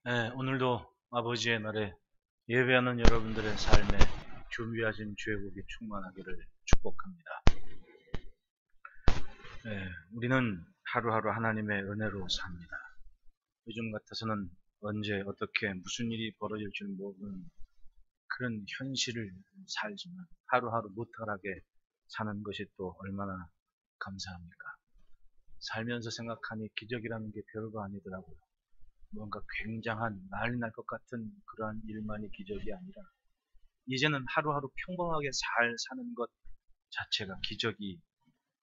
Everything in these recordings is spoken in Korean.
네, 오늘도 아버지의 날에 예배하는 여러분들의 삶에 준비하신 주의 복이 충만하기를 축복합니다. 네, 우리는 하루하루 하나님의 은혜로 삽니다. 요즘 같아서는 언제 어떻게 무슨 일이 벌어질 줄 모르는 그런 현실을 살지만 하루하루 무탈하게 사는 것이 또 얼마나 감사합니까? 살면서 생각하니 기적이라는 게 별거 아니더라고요. 뭔가 굉장한 난리 날 것 같은 그러한 일만이 기적이 아니라 이제는 하루하루 평범하게 잘 사는 것 자체가 기적이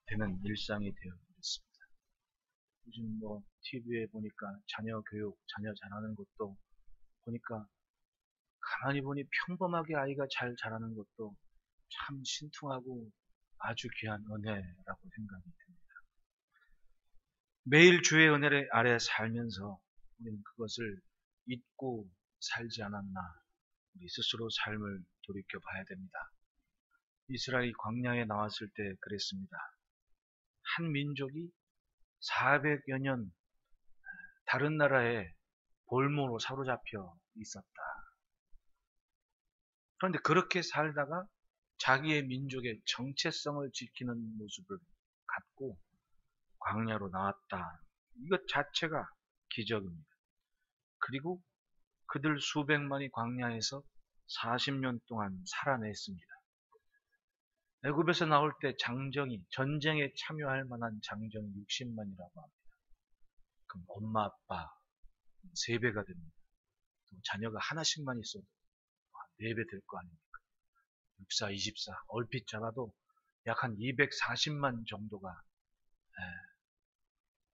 되는 일상이 되어버렸습니다. 요즘 TV에 보니까 자녀 교육, 자녀 자라는 것도 보니까 가만히 보니 평범하게 아이가 잘 자라는 것도 참 신통하고 아주 귀한 은혜라고 생각이 듭니다. 매일 주의 은혜 아래 살면서 우리는 그것을 잊고 살지 않았나 우리 스스로 삶을 돌이켜 봐야 됩니다. 이스라엘이 광야에 나왔을 때 그랬습니다. 한 민족이 400여 년 다른 나라에 볼모로 사로잡혀 있었다. 그런데 그렇게 살다가 자기의 민족의 정체성을 지키는 모습을 갖고 광야로 나왔다. 이것 자체가 기적입니다. 그리고 그들 수백만이 광야에서 40년 동안 살아냈습니다. 애굽에서 나올 때 장정이 전쟁에 참여할 만한 장정이 60만이라고 합니다. 그럼 엄마 아빠 3배가 됩니다. 또 자녀가 하나씩만 있어도 4배 될 거 아닙니까? 64, 24 얼핏 잡아도 약 한 240만 정도가.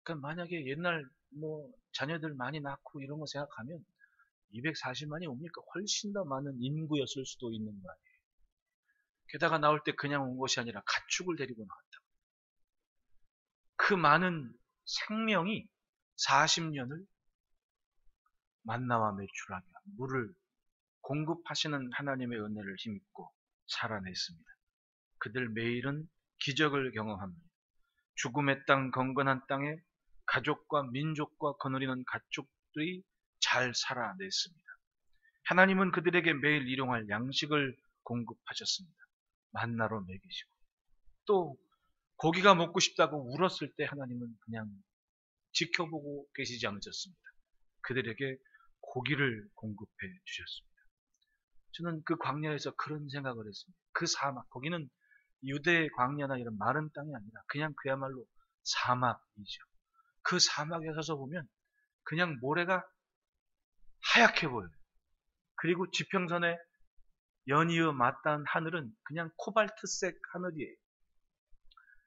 그러니까 만약에 옛날 자녀들 많이 낳고 이런 거 생각하면 240만이 옵니까? 훨씬 더 많은 인구였을 수도 있는 거 아니에요. 게다가 나올 때 그냥 온 것이 아니라 가축을 데리고 나왔다. 그 많은 생명이 40년을 만나와 메추라기와 물을 공급하시는 하나님의 은혜를 힘입고 살아냈습니다. 그들 매일은 기적을 경험합니다. 죽음의 땅, 건건한 땅에 가족과 민족과 거느리는 가축들이 잘 살아냈습니다. 하나님은 그들에게 매일 일용할 양식을 공급하셨습니다. 만나로 먹이시고 또 고기가 먹고 싶다고 울었을 때 하나님은 그냥 지켜보고 계시지 않으셨습니다. 그들에게 고기를 공급해 주셨습니다. 저는 그 광야에서 그런 생각을 했습니다. 그 사막, 거기는 유대의 광야나 이런 마른 땅이 아니라 그냥 그야말로 사막이죠. 그 사막에 서서 보면 그냥 모래가 하얗게 보여요. 그리고 지평선에 연이어 맞닿은 하늘은 그냥 코발트색 하늘이에요.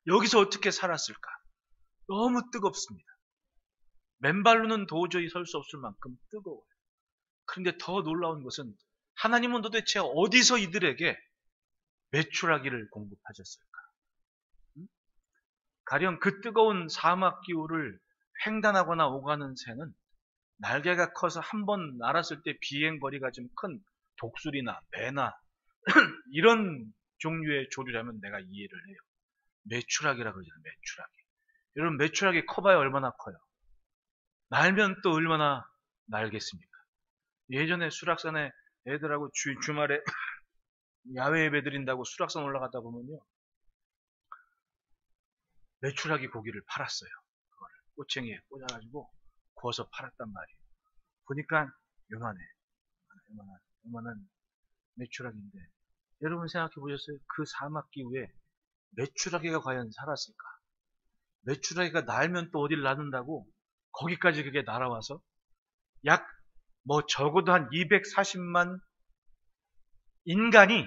여기서 어떻게 살았을까? 너무 뜨겁습니다. 맨발로는 도저히 설 수 없을 만큼 뜨거워요. 그런데 더 놀라운 것은 하나님은 도대체 어디서 이들에게 메추라기를 공급하셨을까? 가령 그 뜨거운 사막 기후를 횡단하거나 오가는 새는 날개가 커서 한 번 날았을 때 비행거리가 좀 큰 독수리나 매나 이런 종류의 조류라면 내가 이해를 해요. 메추라기라 그러잖아요. 메추라기. 여러분 메추라기 커봐야 얼마나 커요? 날면 또 얼마나 날겠습니까? 예전에 수락산에 애들하고 주말에 야외 예배 드린다고 수락산 올라가다 보면요. 메추라기 고기를 팔았어요. 그거를 꼬챙이에 꽂아가지고 구워서 팔았단 말이에요. 보니까 요만한 메추라기인데 여러분 생각해 보셨어요? 그 사막 기후에 메추라기가 과연 살았을까? 메추라기가 날면 또 어디를 나는다고 거기까지 그게 날아와서 약 적어도 한 240만 인간이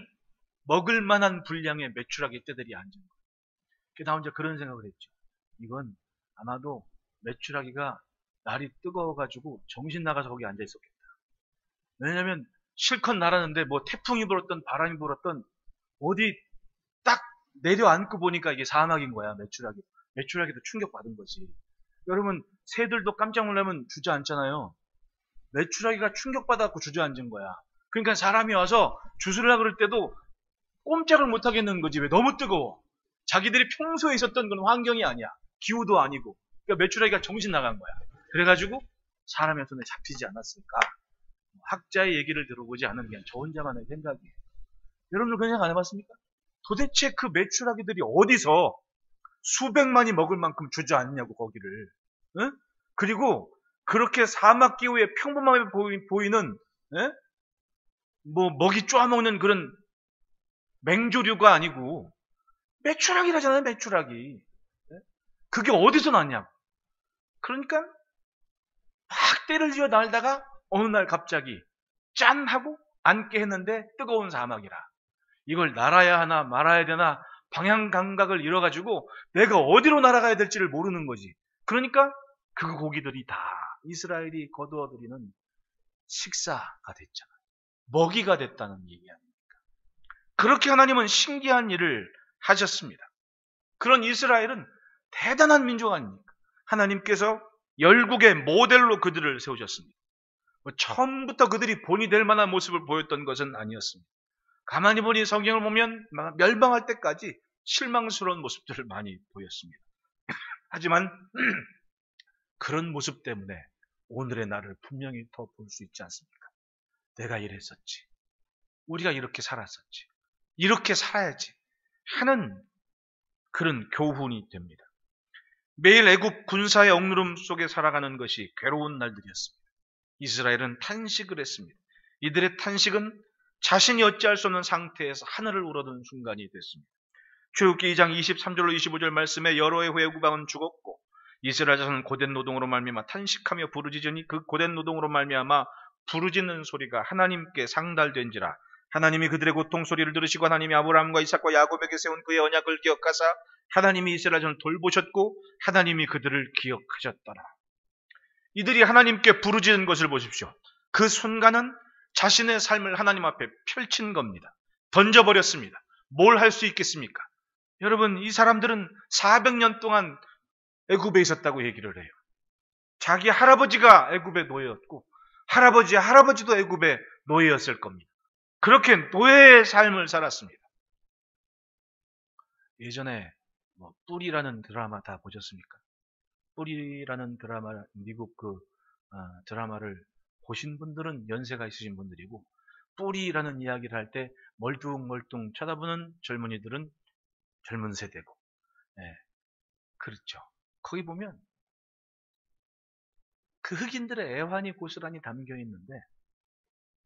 먹을 만한 분량의 메추라기 떼들이 앉은 거예요. 나 혼자 그런 생각을 했죠. 이건 아마도 메추라기가 날이 뜨거워가지고 정신 나가서 거기 앉아 있었겠다. 왜냐면 실컷 날았는데 태풍이 불었던 바람이 불었던 어디 딱 내려앉고 보니까 이게 사막인 거야. 메추라기도 충격받은 거지. 여러분 새들도 깜짝 놀라면 주저앉잖아요. 메추라기가 충격받아갖고 주저앉은 거야. 그러니까 사람이 와서 주스르라 그럴 때도 꼼짝을 못 하겠는 거지. 왜? 너무 뜨거워. 자기들이 평소에 있었던 그런 환경이 아니야. 기후도 아니고. 그러니까 메추라기가 정신 나간 거야. 그래가지고 사람의 손에 잡히지 않았을까? 학자의 얘기를 들어보지 않은 그냥 저 혼자만의 생각이에요. 여러분들 그런 생각 안 해봤습니까? 도대체 그 메추라기들이 어디서 수백만이 먹을 만큼 주저앉냐고 거기를. 응? 그리고 그렇게 사막 기후에 평범하게 보이는 뭐 먹이 쪼아먹는 그런 맹조류가 아니고 메추라기라잖아요. 메추라기. 그게 어디서 났냐고. 그러니까 막 때를 지어 날다가 어느 날 갑자기 짠 하고 앉게 했는데 뜨거운 사막이라. 이걸 날아야 하나 말아야 되나 방향 감각을 잃어가지고 내가 어디로 날아가야 될지를 모르는 거지. 그러니까 그 고기들이 다 이스라엘이 거두어들이는 식사가 됐잖아. 먹이가 됐다는 얘기 아닙니까? 그렇게 하나님은 신기한 일을 하셨습니다. 그런 이스라엘은 대단한 민족 아닙니까? 하나님께서 열국의 모델로 그들을 세우셨습니다. 처음부터 그들이 본이 될 만한 모습을 보였던 것은 아니었습니다. 가만히 보니 성경을 보면 멸망할 때까지 실망스러운 모습들을 많이 보였습니다. 하지만 그런 모습 때문에 오늘의 나를 분명히 더 볼 수 있지 않습니까? 내가 이랬었지. 우리가 이렇게 살았었지. 이렇게 살아야지 하는 그런 교훈이 됩니다. 매일 애국 군사의 억누름 속에 살아가는 것이 괴로운 날들이었습니다. 이스라엘은 탄식을 했습니다. 이들의 탄식은 자신이 어찌할 수 없는 상태에서 하늘을 우러든 순간이 됐습니다. 출애굽기 2장 23절로 25절 말씀에 여로의 후에 우방은 죽었고 이스라엘 자손은 고된 노동으로 말미암아 탄식하며 부르짖으니 그 고된 노동으로 말미암아 부르짖는 소리가 하나님께 상달된지라. 하나님이 그들의 고통 소리를 들으시고 하나님이 아브라함과 이삭과 야곱에게 세운 그의 언약을 기억하사 하나님이 이스라엘 자손을 돌보셨고 하나님이 그들을 기억하셨더라. 이들이 하나님께 부르짖은 것을 보십시오. 그 순간은 자신의 삶을 하나님 앞에 펼친 겁니다. 던져버렸습니다. 뭘 할 수 있겠습니까? 여러분, 이 사람들은 400년 동안 애굽에 있었다고 얘기를 해요. 자기 할아버지가 애굽의 노예였고 할아버지의 할아버지도 애굽의 노예였을 겁니다. 그렇게 노예의 삶을 살았습니다. 예전에 뿔이라는 드라마 다 보셨습니까? 뿔이라는 드라마, 미국 드라마를 보신 분들은 연세가 있으신 분들이고 뿔이라는 이야기를 할 때 멀뚱멀뚱 쳐다보는 젊은이들은 젊은 세대고, 그렇죠. 거기 보면 그 흑인들의 애환이 고스란히 담겨 있는데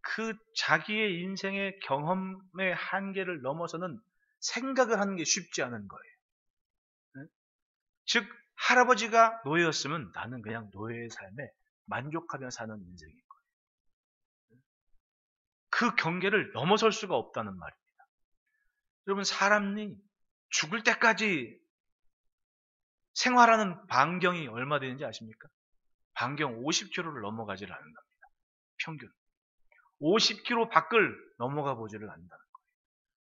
그 자기의 인생의 경험의 한계를 넘어서는 생각을 하는 게 쉽지 않은 거예요. 즉 할아버지가 노예였으면 나는 그냥 노예의 삶에 만족하며 사는 인생인 거예요. 그 경계를 넘어설 수가 없다는 말입니다. 여러분, 사람이 죽을 때까지 생활하는 반경이 얼마 되는지 아십니까? 반경 50km를 넘어가지를 않는답니다. 평균. 50km 밖을 넘어가 보지를 않는다는 거예요.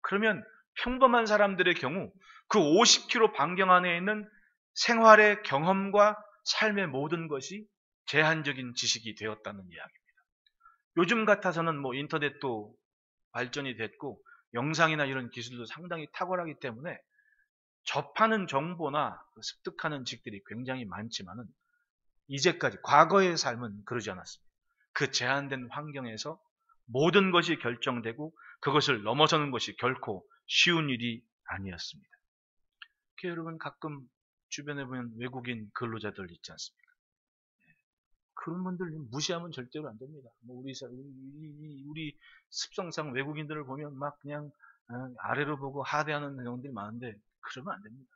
그러면 평범한 사람들의 경우 그 50km 반경 안에 있는 생활의 경험과 삶의 모든 것이 제한적인 지식이 되었다는 이야기입니다. 요즘 같아서는 인터넷도 발전이 됐고 영상이나 이런 기술도 상당히 탁월하기 때문에 접하는 정보나 습득하는 직들이 굉장히 많지만은 이제까지 과거의 삶은 그러지 않았습니다. 그 제한된 환경에서 모든 것이 결정되고 그것을 넘어서는 것이 결코 쉬운 일이 아니었습니다. 여러분, 가끔 주변에 보면 외국인 근로자들 있지 않습니까? 그런 분들 무시하면 절대로 안 됩니다. 우리 습성상 외국인들을 보면 막 그냥 아래로 보고 하대하는 내용들이 많은데 그러면 안 됩니다.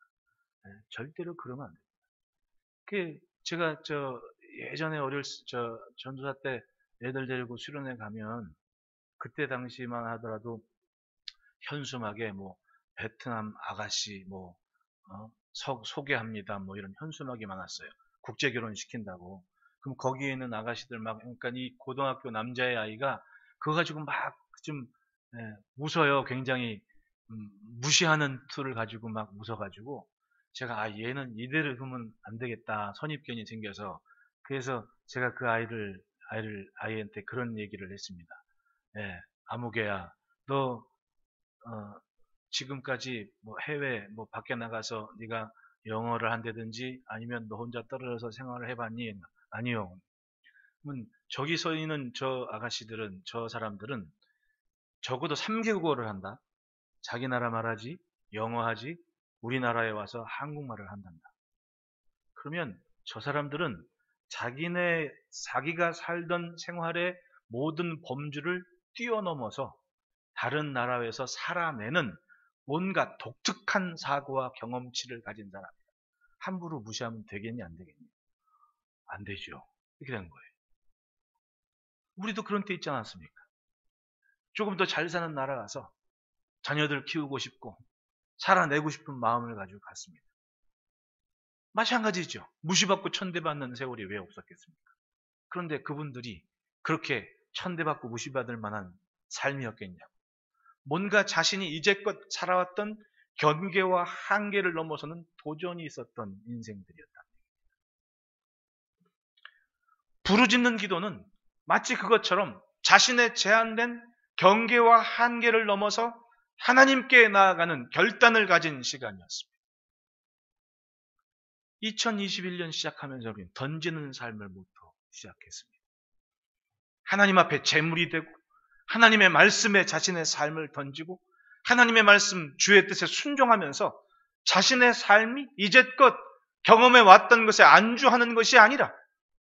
절대로 그러면 안 됩니다. 제가 예전에 전도사 때 애들 데리고 수련회 가면 그때 당시만 하더라도 현수막에 베트남 아가씨 소개합니다 이런 현수막이 많았어요. 국제 결혼 시킨다고. 그럼 거기에 있는 아가씨들 그러니까 이 고등학교 남자의 아이가 그거 가지고 막 좀 웃어요. 굉장히 무시하는 투를 가지고 막 웃어가지고 제가 얘는 이대로 두면 안 되겠다 선입견이 생겨서 그래서 제가 그 아이한테 그런 얘기를 했습니다. 아무개야, 너 지금까지 해외 밖에 나가서 네가 영어를 한다든지 아니면 너 혼자 떨어져서 생활을 해봤니? 아니요. 저기 서 있는 저 아가씨들은, 저 사람들은 적어도 3개국어를 한다. 자기 나라 말하지, 영어 하지, 우리나라에 와서 한국말을 한단다. 그러면 저 사람들은 자기가 살던 생활의 모든 범주를 뛰어넘어서 다른 나라에서 살아내는 뭔가 독특한 사고와 경험치를 가진 사람이다. 함부로 무시하면 되겠니, 안 되겠니? 안 되죠. 이렇게 된 거예요. 우리도 그런 때 있지 않았습니까? 조금 더 잘 사는 나라 가서 자녀들 키우고 싶고 살아내고 싶은 마음을 가지고 갔습니다. 마찬가지죠. 무시받고 천대받는 세월이 왜 없었겠습니까? 그런데 그분들이 그렇게 천대받고 무시받을 만한 삶이었겠냐고. 뭔가 자신이 이제껏 살아왔던 경계와 한계를 넘어서는 도전이 있었던 인생들이었다. 부르짖는 기도는 마치 그것처럼 자신의 제한된 경계와 한계를 넘어서 하나님께 나아가는 결단을 가진 시간이었습니다. 2021년 시작하면서 우리는 던지는 삶을부터 시작했습니다. 하나님 앞에 제물이 되고 하나님의 말씀에 자신의 삶을 던지고 하나님의 말씀 주의 뜻에 순종하면서 자신의 삶이 이제껏 경험해 왔던 것에 안주하는 것이 아니라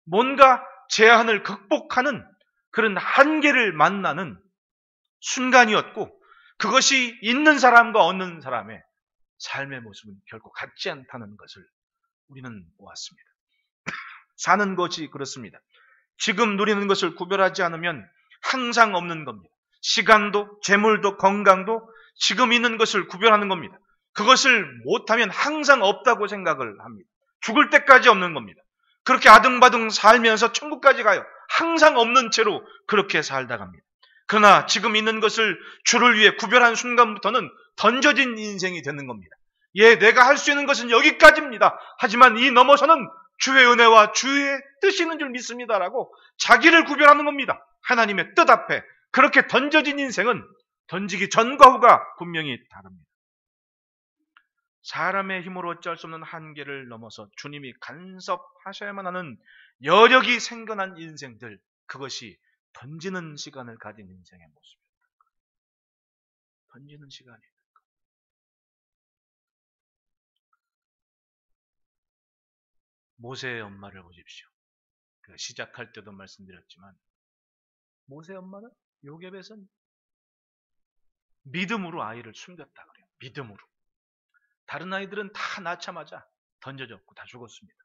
뭔가 제한을 극복하는 그런 한계를 만나는 순간이었고 그것이 있는 사람과 없는 사람의 삶의 모습은 결코 같지 않다는 것을 우리는 보았습니다. 사는 것이 그렇습니다. 지금 누리는 것을 구별하지 않으면 항상 없는 겁니다. 시간도 재물도 건강도 지금 있는 것을 구별하는 겁니다. 그것을 못하면 항상 없다고 생각을 합니다. 죽을 때까지 없는 겁니다. 그렇게 아등바등 살면서 천국까지 가요. 항상 없는 채로 그렇게 살다 갑니다. 그러나 지금 있는 것을 주를 위해 구별한 순간부터는 던져진 인생이 되는 겁니다. 예, 내가 할 수 있는 것은 여기까지입니다. 하지만 이 넘어서는 주의 은혜와 주의 뜻이 있는 줄 믿습니다라고 자기를 구별하는 겁니다. 하나님의 뜻 앞에 그렇게 던져진 인생은 던지기 전과 후가 분명히 다릅니다. 사람의 힘으로 어쩔 수 없는 한계를 넘어서 주님이 간섭하셔야만 하는 여력이 생겨난 인생들, 그것이 던지는 시간을 가진 인생의 모습입니다. 던지는 시간이. 모세의 엄마를 보십시오. 시작할 때도 말씀드렸지만 모세의 엄마는 요셉에선 믿음으로 아이를 숨겼다 그래요. 믿음으로. 다른 아이들은 다 낳자마자 던져졌고 다 죽었습니다.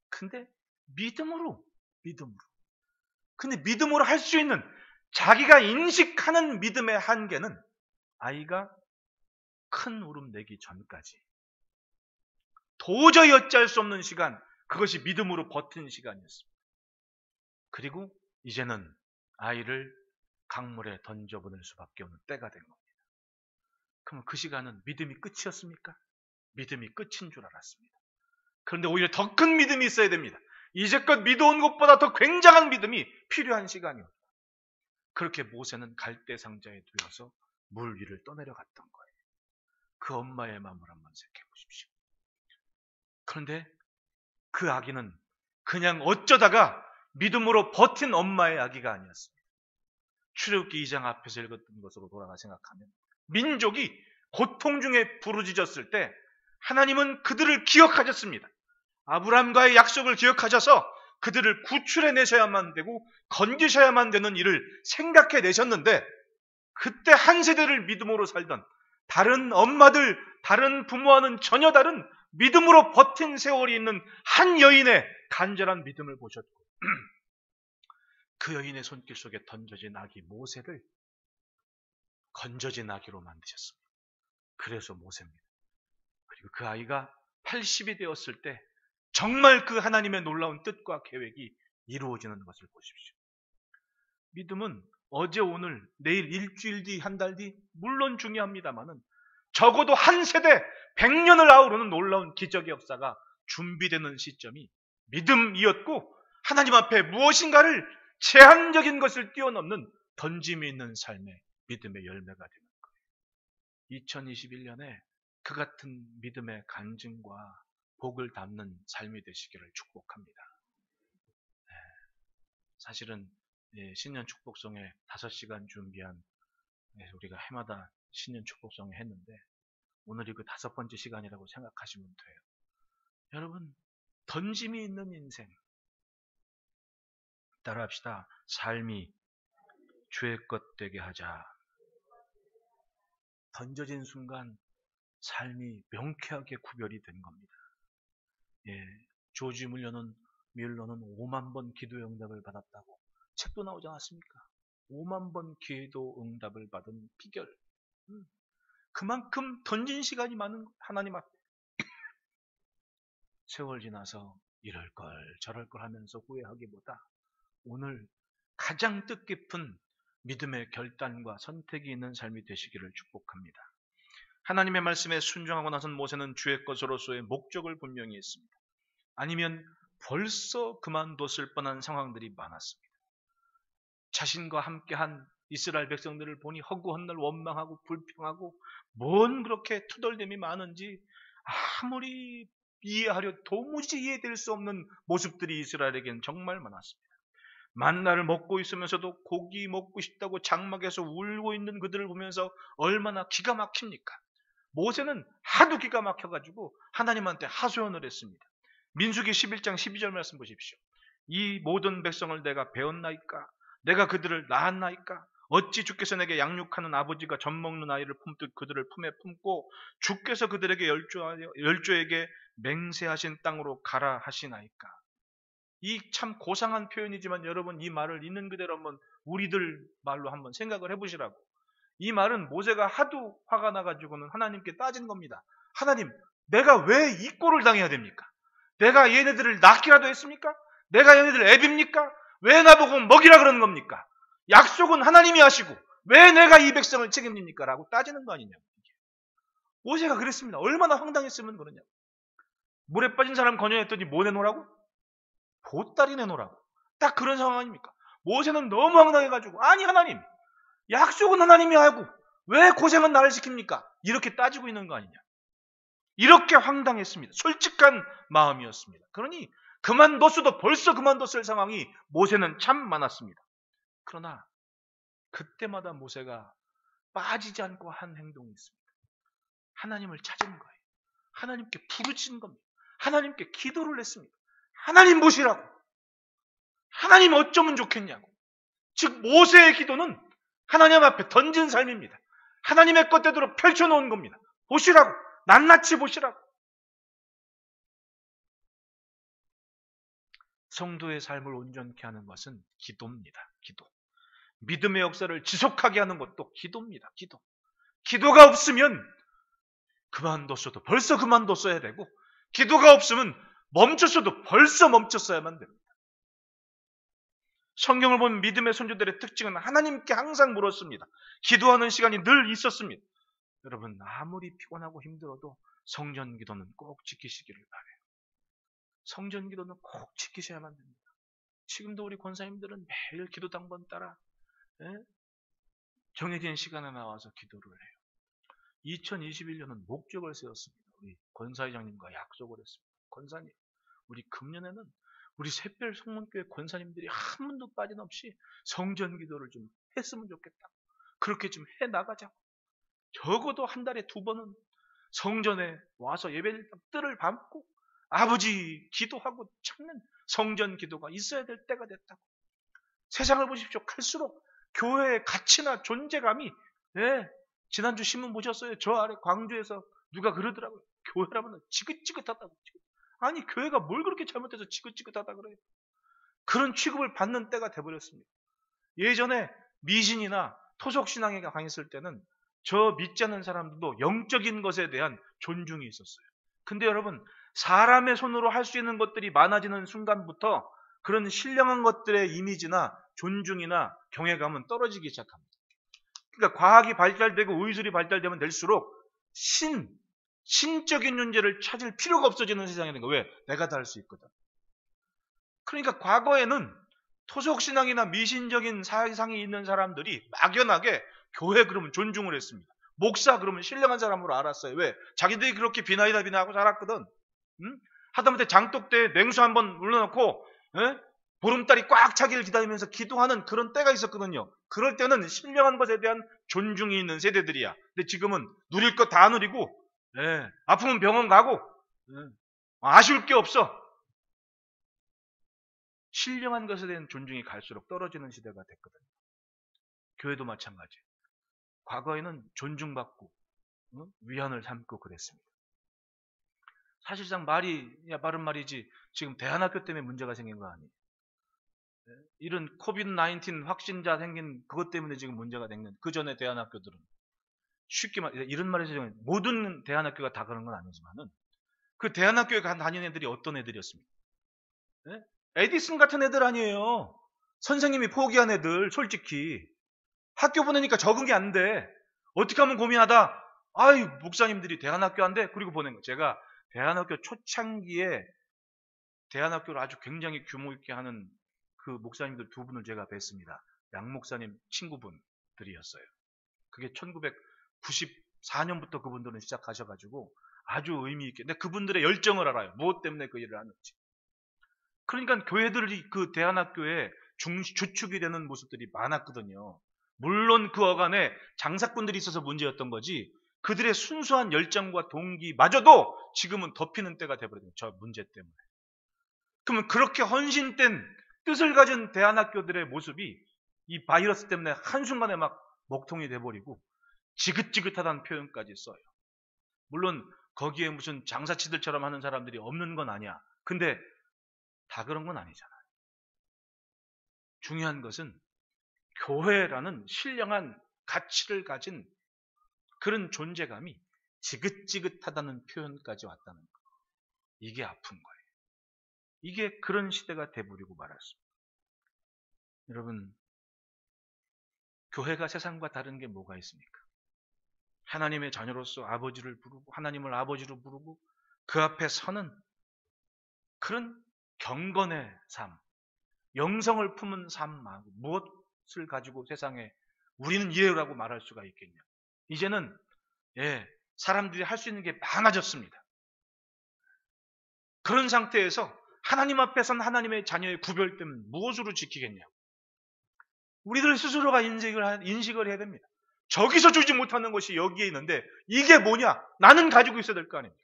근데 믿음으로. 근데 믿음으로 할 수 있는 자기가 인식하는 믿음의 한계는 아이가 큰 울음 내기 전까지 도저히 어찌할 수 없는 시간, 그것이 믿음으로 버틴 시간이었습니다. 그리고 이제는 아이를 강물에 던져보낼 수밖에 없는 때가 된 겁니다. 그럼 그 시간은 믿음이 끝이었습니까? 믿음이 끝인 줄 알았습니다. 그런데 오히려 더 큰 믿음이 있어야 됩니다. 이제껏 믿어온 것보다 더 굉장한 믿음이 필요한 시간이었다. 그렇게 모세는 갈대 상자에 들어서 물 위를 떠내려갔던 거예요. 그 엄마의 마음을 한번 생각해 보십시오. 그런데 그 아기는 그냥 어쩌다가 믿음으로 버틴 엄마의 아기가 아니었습니다. 출애굽기 2장 앞에서 읽었던 것으로 돌아가 생각하면 민족이 고통 중에 부르짖었을 때 하나님은 그들을 기억하셨습니다. 아브라함과의 약속을 기억하셔서 그들을 구출해내셔야만 되고 건지셔야만 되는 일을 생각해 내셨는데 그때 한 세대를 믿음으로 살던 다른 엄마들, 다른 부모와는 전혀 다른 믿음으로 버틴 세월이 있는 한 여인의 간절한 믿음을 보셨고 그 여인의 손길 속에 던져진 아기 모세를 건져진 아기로 만드셨습니다. 그래서 모세입니다. 그리고 그 아이가 80이 되었을 때 정말 그 하나님의 놀라운 뜻과 계획이 이루어지는 것을 보십시오. 믿음은 어제 오늘 내일 일주일 뒤 한 달 뒤 물론 중요합니다만은 적어도 한 세대 100년을 아우르는 놀라운 기적의 역사가 준비되는 시점이 믿음이었고 하나님 앞에 무엇인가를 제한적인 것을 뛰어넘는 던짐이 있는 삶의 믿음의 열매가 되는 거예요. 2021년에 그 같은 믿음의 간증과 복을 담는 삶이 되시기를 축복합니다. 사실은 신년 축복성회 5시간 준비한 우리가 해마다 신년 축복성회 했는데 오늘이 그 5번째 시간이라고 생각하시면 돼요. 여러분, 던짐이 있는 인생 따라합시다. 삶이 주의 것 되게 하자. 던져진 순간 삶이 명쾌하게 구별이 된 겁니다. 조지 뮬러는 5만 번 기도 응답을 받았다고 책도 나오지 않았습니까? 5만 번 기도 응답을 받은 비결. 그만큼 던진 시간이 많은 하나님 앞에 세월 지나서 이럴 걸 저럴 걸 하면서 후회하기보다 오늘 가장 뜻깊은 믿음의 결단과 선택이 있는 삶이 되시기를 축복합니다. 하나님의 말씀에 순종하고 나선 모세는 주의 것으로서의 목적을 분명히 했습니다. 아니면 벌써 그만뒀을 뻔한 상황들이 많았습니다. 자신과 함께한 이스라엘 백성들을 보니 허구헌날 원망하고 불평하고 뭔 그렇게 투덜됨이 많은지 아무리 이해하려 도무지 이해될 수 없는 모습들이 이스라엘에겐 정말 많았습니다. 만나를 먹고 있으면서도 고기 먹고 싶다고 장막에서 울고 있는 그들을 보면서 얼마나 기가 막힙니까? 모세는 하도 기가 막혀가지고 하나님한테 하소연을 했습니다. 민수기 11장 12절 말씀 보십시오. 이 모든 백성을 내가 배웠나이까? 내가 그들을 낳았나이까? 어찌 주께서 내게 양육하는 아버지가 젖 먹는 아이를 품듯 그들을 품에 품고 주께서 그들에게 열조에게 맹세하신 땅으로 가라 하시나이까? 이 참 고상한 표현이지만 여러분 이 말을 있는 그대로 한번 우리들 말로 한번 생각을 해보시라고. 이 말은 모세가 하도 화가 나가지고는 하나님께 따진 겁니다. 하나님, 내가 왜 이 꼴을 당해야 됩니까? 내가 얘네들을 낳기라도 했습니까? 내가 얘네들 애비입니까? 왜 나보고 먹이라 그러는 겁니까? 약속은 하나님이 하시고 왜 내가 이 백성을 책임집니까? 라고 따지는 거 아니냐고. 모세가 그랬습니다. 얼마나 황당했으면 그러냐고. 물에 빠진 사람 건져냈더니 뭐 내놓으라고? 보따리 내놓으라고. 딱 그런 상황 아닙니까? 모세는 너무 황당해가지고 아니 하나님, 약속은 하나님이 하고 왜 고생은 나를 시킵니까? 이렇게 따지고 있는 거 아니냐. 이렇게 황당했습니다. 솔직한 마음이었습니다. 그러니 그만뒀어도 벌써 그만뒀을 상황이 모세는 참 많았습니다. 그러나 그때마다 모세가 빠지지 않고 한 행동이 있습니다. 하나님을 찾은 거예요. 하나님께 부르짖은 겁니다. 하나님께 기도를 했습니다. 하나님 보시라고. 하나님 어쩌면 좋겠냐고. 즉 모세의 기도는 하나님 앞에 던진 삶입니다. 하나님의 것대로 펼쳐놓은 겁니다. 보시라고. 낱낱이 보시라고. 성도의 삶을 온전케 하는 것은 기도입니다. 기도. 믿음의 역사를 지속하게 하는 것도 기도입니다. 기도. 기도가 없으면 그만뒀어도 벌써 그만뒀어야 되고 기도가 없으면 멈췄어도 벌써 멈췄어야만 됩니다. 성경을 보면 믿음의 선조들의 특징은 하나님께 항상 물었습니다. 기도하는 시간이 늘 있었습니다. 여러분 아무리 피곤하고 힘들어도 성전 기도는 꼭 지키시기를 바라요. 성전 기도는 꼭 지키셔야만 됩니다. 지금도 우리 권사님들은 매일 기도 당번 따라 정해진 시간에 나와서 기도를 해요. 2021년은 목적을 세웠습니다. 우리 권사회장님과 약속을 했습니다. 권사님, 우리 금년에는 우리 샛별 성문교회 권사님들이 한 분도 빠짐없이 성전 기도를 좀 했으면 좋겠다. 그렇게 좀 해나가자고. 적어도 한 달에 2번은 성전에 와서 예배를 뜰을 밟고 아버지 기도하고 찾는 성전 기도가 있어야 될 때가 됐다고. 세상을 보십시오. 갈수록 교회의 가치나 존재감이 지난주 신문 보셨어요? 저 아래 광주에서 누가 그러더라고요. 교회라면 지긋지긋하다고. 아니 교회가 뭘 그렇게 잘못해서 지긋지긋하다 그래요. 그런 취급을 받는 때가 돼버렸습니다. 예전에 미신이나 토속신앙회가 강했을 때는 저 믿지 않는 사람들도 영적인 것에 대한 존중이 있었어요. 근데 여러분 사람의 손으로 할 수 있는 것들이 많아지는 순간부터 그런 신령한 것들의 이미지나 존중이나 경외감은 떨어지기 시작합니다. 그러니까 과학이 발달되고 의술이 발달되면 될수록 신적인 존재를 찾을 필요가 없어지는 세상이 되는 거예요. 왜? 내가 다 할 수 있거든. 그러니까 과거에는 토속신앙이나 미신적인 사상이 있는 사람들이 막연하게 교회 그러면 존중을 했습니다. 목사 그러면 신령한 사람으로 알았어요. 왜? 자기들이 그렇게 비나이다 비나하고 살았거든. 하다못해 장독대에 냉수 한번 올려놓고 보름달이 꽉 차기를 기다리면서 기도하는 그런 때가 있었거든요. 그럴 때는 신령한 것에 대한 존중이 있는 세대들이야. 근데 지금은 누릴 것 다 누리고, 아프면 병원 가고, 아쉬울 게 없어. 신령한 것에 대한 존중이 갈수록 떨어지는 시대가 됐거든요. 교회도 마찬가지. 과거에는 존중받고 위안을 삼고 그랬습니다. 사실상 바른 말이지 지금 대안학교 때문에 문제가 생긴 거 아니에요. 이런 코비드-19 확진자 생긴 그것 때문에 지금 문제가 생긴 그 전에 대안학교들은 쉽게 이런 말해서 모든 대안학교가 다 그런 건 아니지만은 그 대안학교에 다니는 애들이 어떤 애들이었습니까? 에디슨 같은 애들 아니에요. 선생님이 포기한 애들 솔직히 학교 보내니까 적응이 안 돼. 어떻게 하면 고민하다. 아이 목사님들이 대안학교 안 돼. 그리고 보낸 거. 제가 대안학교 초창기에 대안학교를 아주 굉장히 규모 있게 하는 그 목사님들 두 분을 제가 뵀습니다. 양 목사님 친구분들이었어요. 그게 1994년부터 그분들은 시작하셔가지고 아주 의미 있게. 근데 그분들의 열정을 알아요. 무엇 때문에 그 일을 하는지. 그러니까 교회들이 그 대안학교에 주축이 되는 모습들이 많았거든요. 물론 그 어간에 장사꾼들이 있어서 문제였던 거지 그들의 순수한 열정과 동기마저도 지금은 덮이는 때가 돼버려요. 저 문제 때문에. 그러면 그렇게 헌신된 뜻을 가진 대안학교들의 모습이 이 바이러스 때문에 한순간에 막 먹통이 돼버리고 지긋지긋하다는 표현까지 써요. 물론 거기에 무슨 장사치들처럼 하는 사람들이 없는 건 아니야. 근데 다 그런 건 아니잖아요. 중요한 것은 교회라는 신령한 가치를 가진 그런 존재감이 지긋지긋하다는 표현까지 왔다는 거. 이게 아픈 거예요. 이게 그런 시대가 돼버리고 말았습니다. 여러분, 교회가 세상과 다른 게 뭐가 있습니까? 하나님의 자녀로서 아버지를 부르고 하나님을 아버지로 부르고 그 앞에 서는 그런 경건의 삶, 영성을 품은 삶, 무엇을 가지고 세상에 우리는 이래라고 말할 수가 있겠냐. 이제는 사람들이 할 수 있는 게 많아졌습니다. 그런 상태에서 하나님 앞에선 하나님의 자녀의 구별됨은 무엇으로 지키겠냐. 우리들 스스로가 인식을 해야 됩니다. 저기서 주지 못하는 것이 여기에 있는데 이게 뭐냐? 나는 가지고 있어야 될 거 아닙니까?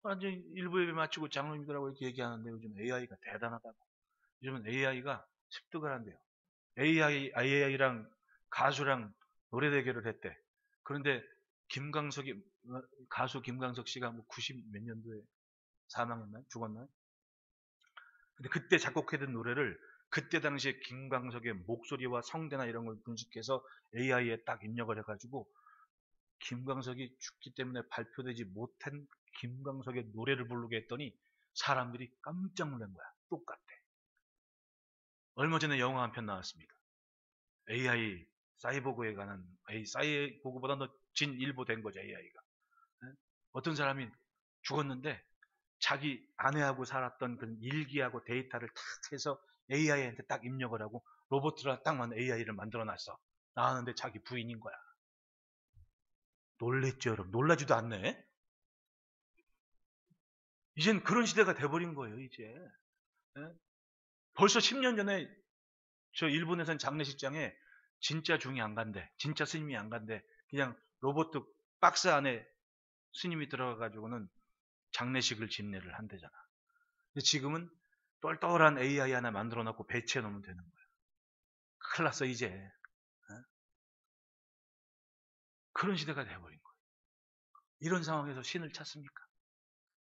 완전 일부 예배 마치고 장로님들하고 이렇게 얘기하는데 요즘 AI가 대단하다고. 요즘은 AI가 습득을 한대요. AI랑 가수랑 노래 대결을 했대. 그런데 가수 김광석 씨가 90 몇 년도에 사망했나요? 죽었나요? 근데 그때 작곡했던 노래를 그때 당시에 김광석의 목소리와 성대나 이런 걸 분석해서 AI에 딱 입력을 해가지고 김광석이 죽기 때문에 발표되지 못한 김광석의 노래를 부르게 했더니 사람들이 깜짝 놀란 거야. 똑같대. 얼마 전에 영화 한 편 나왔습니다. AI 사이보그에 관한 사이보그보다 더 진일보 된 거죠. AI가. 어떤 사람이 죽었는데 자기 아내하고 살았던 그 일기하고 데이터를 탁 해서 AI한테 딱 입력을 하고 로봇으로 딱 만든 AI를 만들어놨어. 나왔는데 자기 부인인 거야. 놀랬죠, 여러분. 놀라지도 않네. 이젠 그런 시대가 돼버린 거예요, 이제. 벌써 10년 전에 저 일본에선 장례식장에 진짜 중이 안 간대. 진짜 스님이 안 간대. 그냥 로봇 박스 안에 스님이 들어가가지고는 장례식을 진례를 한대잖아. 근데 지금은 똘똘한 AI 하나 만들어 놓고 배치해 놓으면 되는 거야. 큰일 났어, 이제. 그런 시대가 돼버린 거예요. 이런 상황에서 신을 찾습니까?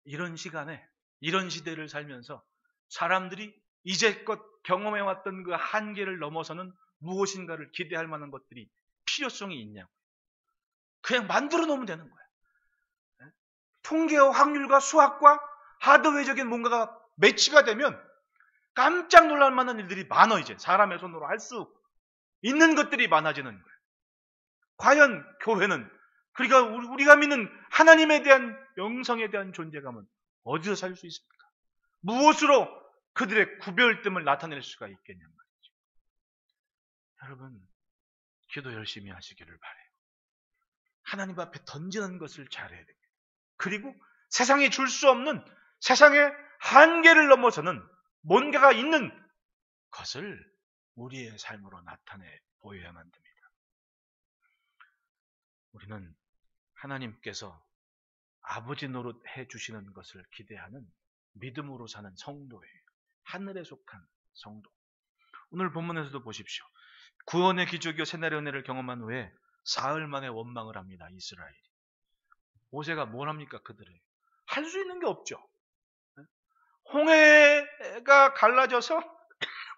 이런 시간에, 이런 시대를 살면서 사람들이 이제껏 경험해왔던 그 한계를 넘어서는 무엇인가를 기대할 만한 것들이 필요성이 있냐고. 그냥 만들어 놓으면 되는 거야. 통계와 확률과 수학과 하드웨어적인 뭔가가 매치가 되면 깜짝 놀랄 만한 일들이 많아. 이제 사람의 손으로 할 수 있는 것들이 많아지는 거예요. 과연 교회는, 그러니까 우리가 믿는 하나님에 대한 영성에 대한 존재감은 어디서 살 수 있습니까? 무엇으로 그들의 구별됨을 나타낼 수가 있겠냔 말이죠. 여러분, 기도 열심히 하시기를 바라요. 하나님 앞에 던지는 것을 잘해야 됩니다. 그리고 세상이 줄 수 없는 세상의 한계를 넘어서는 뭔가가 있는 것을 우리의 삶으로 나타내 보여야만 됩니다. 우리는 하나님께서 아버지 노릇 해주시는 것을 기대하는 믿음으로 사는 성도예요. 하늘에 속한 성도. 오늘 본문에서도 보십시오. 구원의 기적이요 새날의 은혜를 경험한 후에 사흘 만에 원망을 합니다. 이스라엘이. 모세가 뭘 합니까? 그들을. 할 수 있는 게 없죠. 홍해가 갈라져서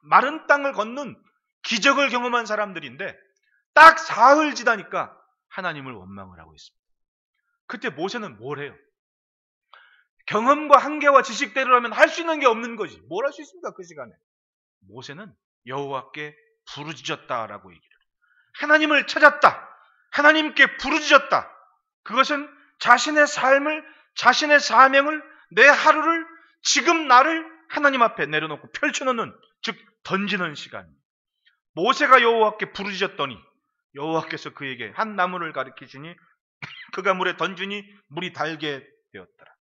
마른 땅을 걷는 기적을 경험한 사람들인데 딱 사흘 지나니까 하나님을 원망을 하고 있습니다. 그때 모세는 뭘 해요? 경험과 한계와 지식대로라면 할 수 있는 게 없는 거지. 뭘 할 수 있습니까? 그 시간에. 모세는 여호와께 부르짖었다라고 얘기를 해요. 하나님을 찾았다. 하나님께 부르짖었다. 그것은 자신의 삶을, 자신의 사명을, 내 하루를, 지금 나를 하나님 앞에 내려놓고 펼쳐놓는, 즉 던지는 시간입니다. 모세가 여호와께 부르짖었더니 여호와께서 그에게 한 나무를 가리키시니 그가 물에 던지니 물이 달게 되었더라.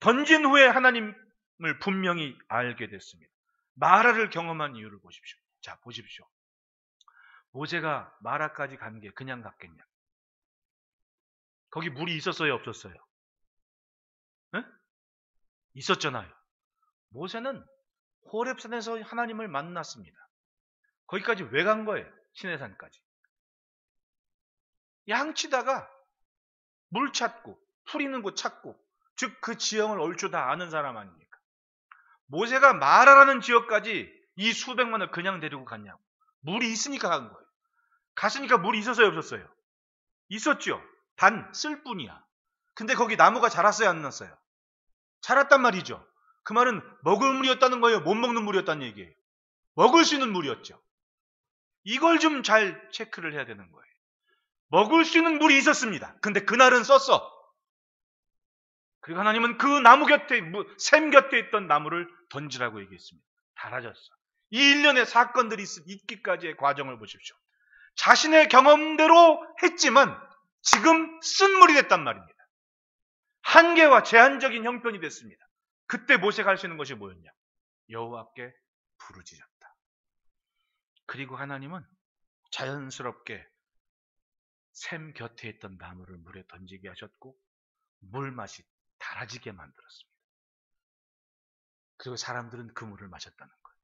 던진 후에 하나님을 분명히 알게 됐습니다. 마라를 경험한 이유를 보십시오. 자, 보십시오. 모세가 마라까지 간 게 그냥 갔겠냐? 거기 물이 있었어요, 없었어요? 네? 있었잖아요. 모세는 호렙산에서 하나님을 만났습니다. 거기까지 왜 간 거예요? 시내산까지. 양치다가 물 찾고 풀 있는 곳 찾고, 즉 그 지형을 얼추 다 아는 사람 아닙니까? 모세가 마라라는 지역까지 이 수백만을 그냥 데리고 갔냐고. 물이 있으니까 간 거예요. 갔으니까 물이 있었어요, 없었어요? 있었죠. 단 쓸 뿐이야. 근데 거기 나무가 자랐어요, 안 났어요? 자랐단 말이죠. 그 말은 먹을 물이었다는 거예요, 못 먹는 물이었다는 얘기예요? 먹을 수 있는 물이었죠. 이걸 좀 잘 체크를 해야 되는 거예요. 먹을 수 있는 물이 있었습니다. 근데 그날은 썼어. 그리고 하나님은 그 나무 곁에, 샘 곁에 있던 나무를 던지라고 얘기했습니다. 달아졌어. 이 일련의 사건들이 있기까지의 과정을 보십시오. 자신의 경험대로 했지만 지금 쓴물이 됐단 말입니다. 한계와 제한적인 형편이 됐습니다. 그때 모세가 할 수 있는 것이 뭐였냐? 여호와께 부르짖었다. 그리고 하나님은 자연스럽게 샘 곁에 있던 나무를 물에 던지게 하셨고 물맛이 달아지게 만들었습니다. 그리고 사람들은 그 물을 마셨다는 거예요.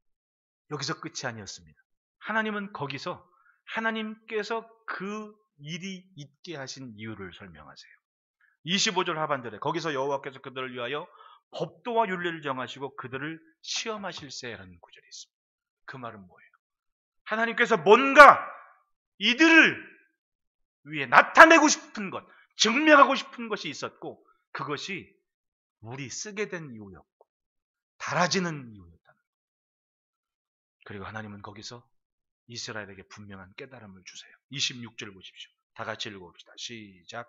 여기서 끝이 아니었습니다. 하나님은 거기서 하나님께서 그 일이 있게 하신 이유를 설명하세요. 25절 하반절에 거기서 여호와께서 그들을 위하여 법도와 윤례를 정하시고 그들을 시험하실세라는 구절이 있습니다. 그 말은 뭐예요? 하나님께서 뭔가 이들을 위해 나타내고 싶은 것, 증명하고 싶은 것이 있었고 그것이 물이 쓰게 된 이유였고 달아지는 이유였다는 거예요. 그리고 하나님은 거기서 이스라엘에게 분명한 깨달음을 주세요. 26절 보십시오. 다 같이 읽어봅시다. 시작.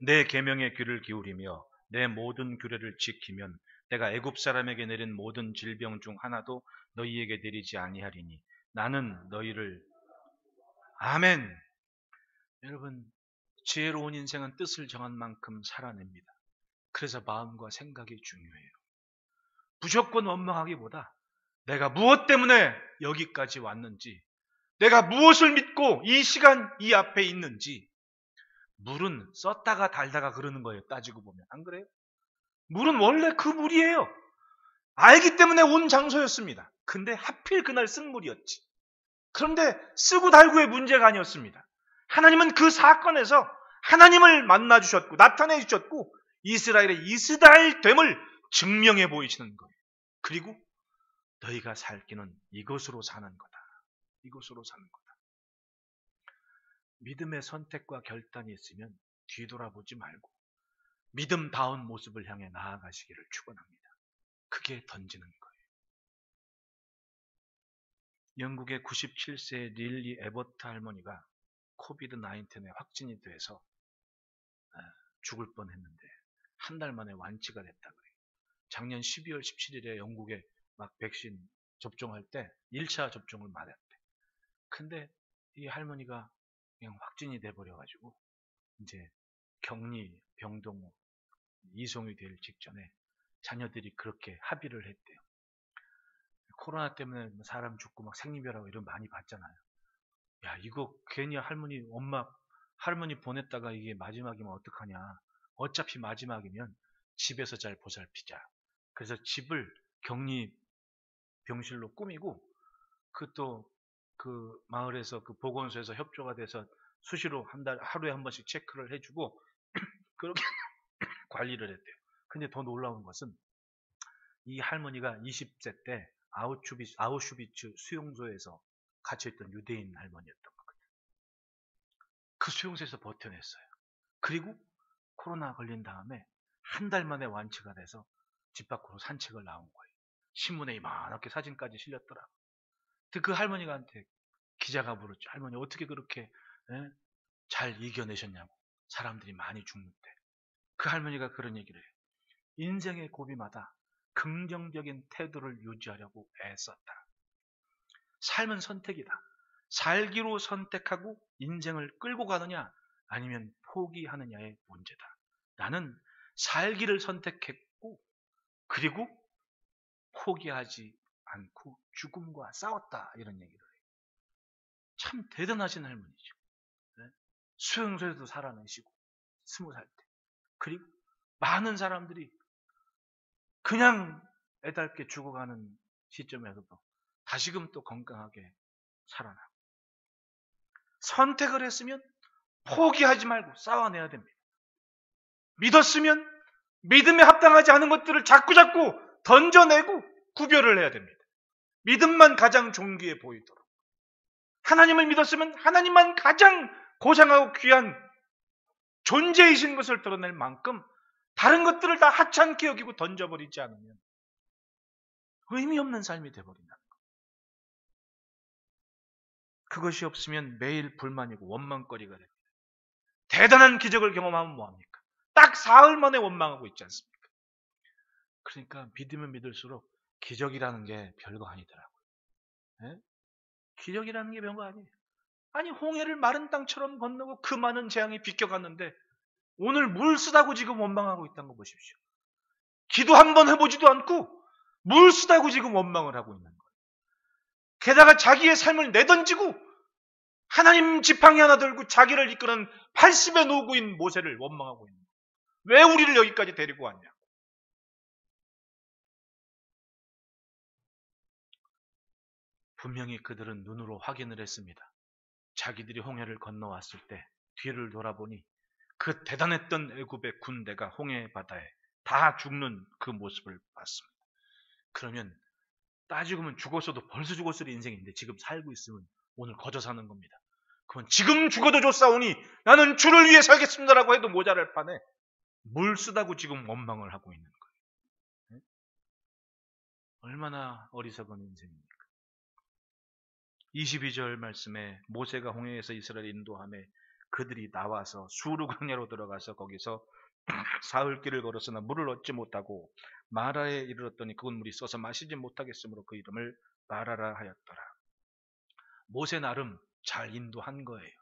내 계명에 귀를 기울이며 내 모든 규례를 지키면 내가 애굽 사람에게 내린 모든 질병 중 하나도 너희에게 내리지 아니하리니 나는 너희를 아멘. 여러분, 지혜로운 인생은 뜻을 정한 만큼 살아냅니다. 그래서 마음과 생각이 중요해요. 무조건 원망하기보다 내가 무엇 때문에 여기까지 왔는지, 내가 무엇을 믿고 이 시간 이 앞에 있는지. 물은 썼다가 달다가 그러는 거예요. 따지고 보면. 안 그래요? 물은 원래 그 물이에요. 알기 때문에 온 장소였습니다. 근데 하필 그날 쓴 물이었지. 그런데 쓰고 달고의 문제가 아니었습니다. 하나님은 그 사건에서 하나님을 만나 주셨고 나타내 주셨고 이스라엘의 이스라엘 됨을 증명해 보이시는 거예요. 그리고 너희가 살 길은 이것으로 사는 거다. 이것으로 사는 거다. 믿음의 선택과 결단이 있으면 뒤돌아보지 말고 믿음다운 모습을 향해 나아가시기를 축원합니다. 그게 던지는 거예요. 영국의 97세 릴리 에버트 할머니가 코비드 19에 확진이 돼서 죽을 뻔했는데 한 달 만에 완치가 됐다 그래요. 작년 12월 17일에 영국에 막 백신 접종할 때 1차 접종을 맞았대. 근데 이 할머니가 그냥 확진이 돼버려가지고 이제 격리, 병동 이송이 될 직전에 자녀들이 그렇게 합의를 했대요. 코로나 때문에 사람 죽고 막 생리별하고 이런 많이 봤잖아요. 야, 이거 괜히 할머니 보냈다가 이게 마지막이면 어떡하냐. 어차피 마지막이면 집에서 잘 보살피자. 그래서 집을 격리 병실로 꾸미고 그 마을에서 그 보건소에서 협조가 돼서 수시로 하루에 한 번씩 체크를 해주고 그렇게 관리를 했대요. 근데 더 놀라운 것은 이 할머니가 20세 때 아우슈비츠 수용소에서 갇혀있던 유대인 할머니였던 거거든요. 그 수용소에서 버텨냈어요. 그리고 코로나 걸린 다음에 한 달 만에 완치가 돼서 집 밖으로 산책을 나온 거예요. 신문에 이만하게 사진까지 실렸더라고요. 그 할머니한테 기자가 물었죠. 할머니 어떻게 그렇게 잘 이겨내셨냐고. 사람들이 많이 죽는데. 그 할머니가 그런 얘기를 해요. 인생의 고비마다 긍정적인 태도를 유지하려고 애썼다. 삶은 선택이다. 살기로 선택하고 인생을 끌고 가느냐 아니면 포기하느냐의 문제다. 나는 살기를 선택했고 그리고 포기하지 않고 죽음과 싸웠다. 이런 얘기를 해요. 참 대단하신 할머니죠. 수용소에도 살아내시고 20살 때. 그리고 많은 사람들이 그냥 애달게 죽어가는 시점에서도 다시금 또 건강하게 살아나고 선택을 했으면 포기하지 말고 싸워내야 됩니다. 믿었으면 믿음에 합당하지 않은 것들을 자꾸 던져내고 구별을 해야 됩니다. 믿음만 가장 존귀해 보이도록. 하나님을 믿었으면 하나님만 가장 고상하고 귀한 존재이신 것을 드러낼 만큼 다른 것들을 다 하찮게 여기고 던져버리지 않으면 의미 없는 삶이 되어버린다는 것. 그것이 없으면 매일 불만이고 원망거리가 됩니다. 대단한 기적을 경험하면 뭐합니까? 딱 사흘 만에 원망하고 있지 않습니까? 그러니까 믿으면 믿을수록 기적이라는 게 별거 아니더라고요. 네? 기적이라는 게 별거 아니에요. 아니 홍해를 마른 땅처럼 건너고 그 많은 재앙이 비껴갔는데 오늘 물 쓰다고 지금 원망하고 있다는 거 보십시오. 기도 한 번 해보지도 않고 물 쓰다고 지금 원망을 하고 있는 거예요. 게다가 자기의 삶을 내던지고 하나님 지팡이 하나 들고 자기를 이끄는 80의 노구인 모세를 원망하고 있는 거예요. 왜 우리를 여기까지 데리고 왔냐. 분명히 그들은 눈으로 확인을 했습니다. 자기들이 홍해를 건너왔을 때 뒤를 돌아보니 그 대단했던 애굽의 군대가 홍해 바다에 다 죽는 그 모습을 봤습니다. 그러면 따지고 보면 죽었어도 벌써 죽었을 인생인데 지금 살고 있으면 오늘 거저 사는 겁니다. 그건 지금 죽어도 좋사오니 나는 주를 위해 살겠습니다라고 해도 모자랄 판에 물 쓰다고 지금 원망을 하고 있는 거예요. 얼마나 어리석은 인생입니까? 22절 말씀에 모세가 홍해에서 이스라엘 인도함에 그들이 나와서 수르 광야로 들어가서 거기서 사흘길을 걸었으나 물을 얻지 못하고 마라에 이르렀더니 그곳 물이 써서 마시지 못하겠으므로 그 이름을 마라라 하였더라. 모세 나름 잘 인도한 거예요.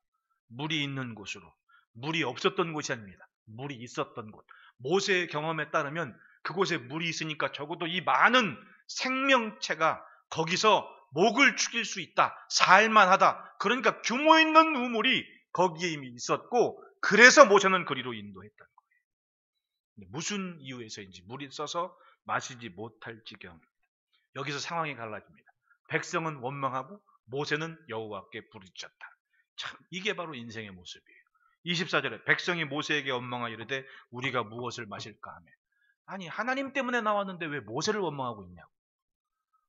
물이 있는 곳으로. 물이 없었던 곳이 아닙니다. 물이 있었던 곳. 모세의 경험에 따르면 그곳에 물이 있으니까 적어도 이 많은 생명체가 거기서 목을 축일 수 있다. 살만하다. 그러니까 규모 있는 우물이 거기에 이미 있었고 그래서 모세는 그리로 인도했다는 거예요. 무슨 이유에서인지 물이 써서 마시지 못할 지경입니다. 여기서 상황이 갈라집니다. 백성은 원망하고 모세는 여호와께 부르짖었다. 참 이게 바로 인생의 모습이에요. 24절에 백성이 모세에게 원망하여 이르되 우리가 무엇을 마실까 하며 아니 하나님 때문에 나왔는데 왜 모세를 원망하고 있냐고.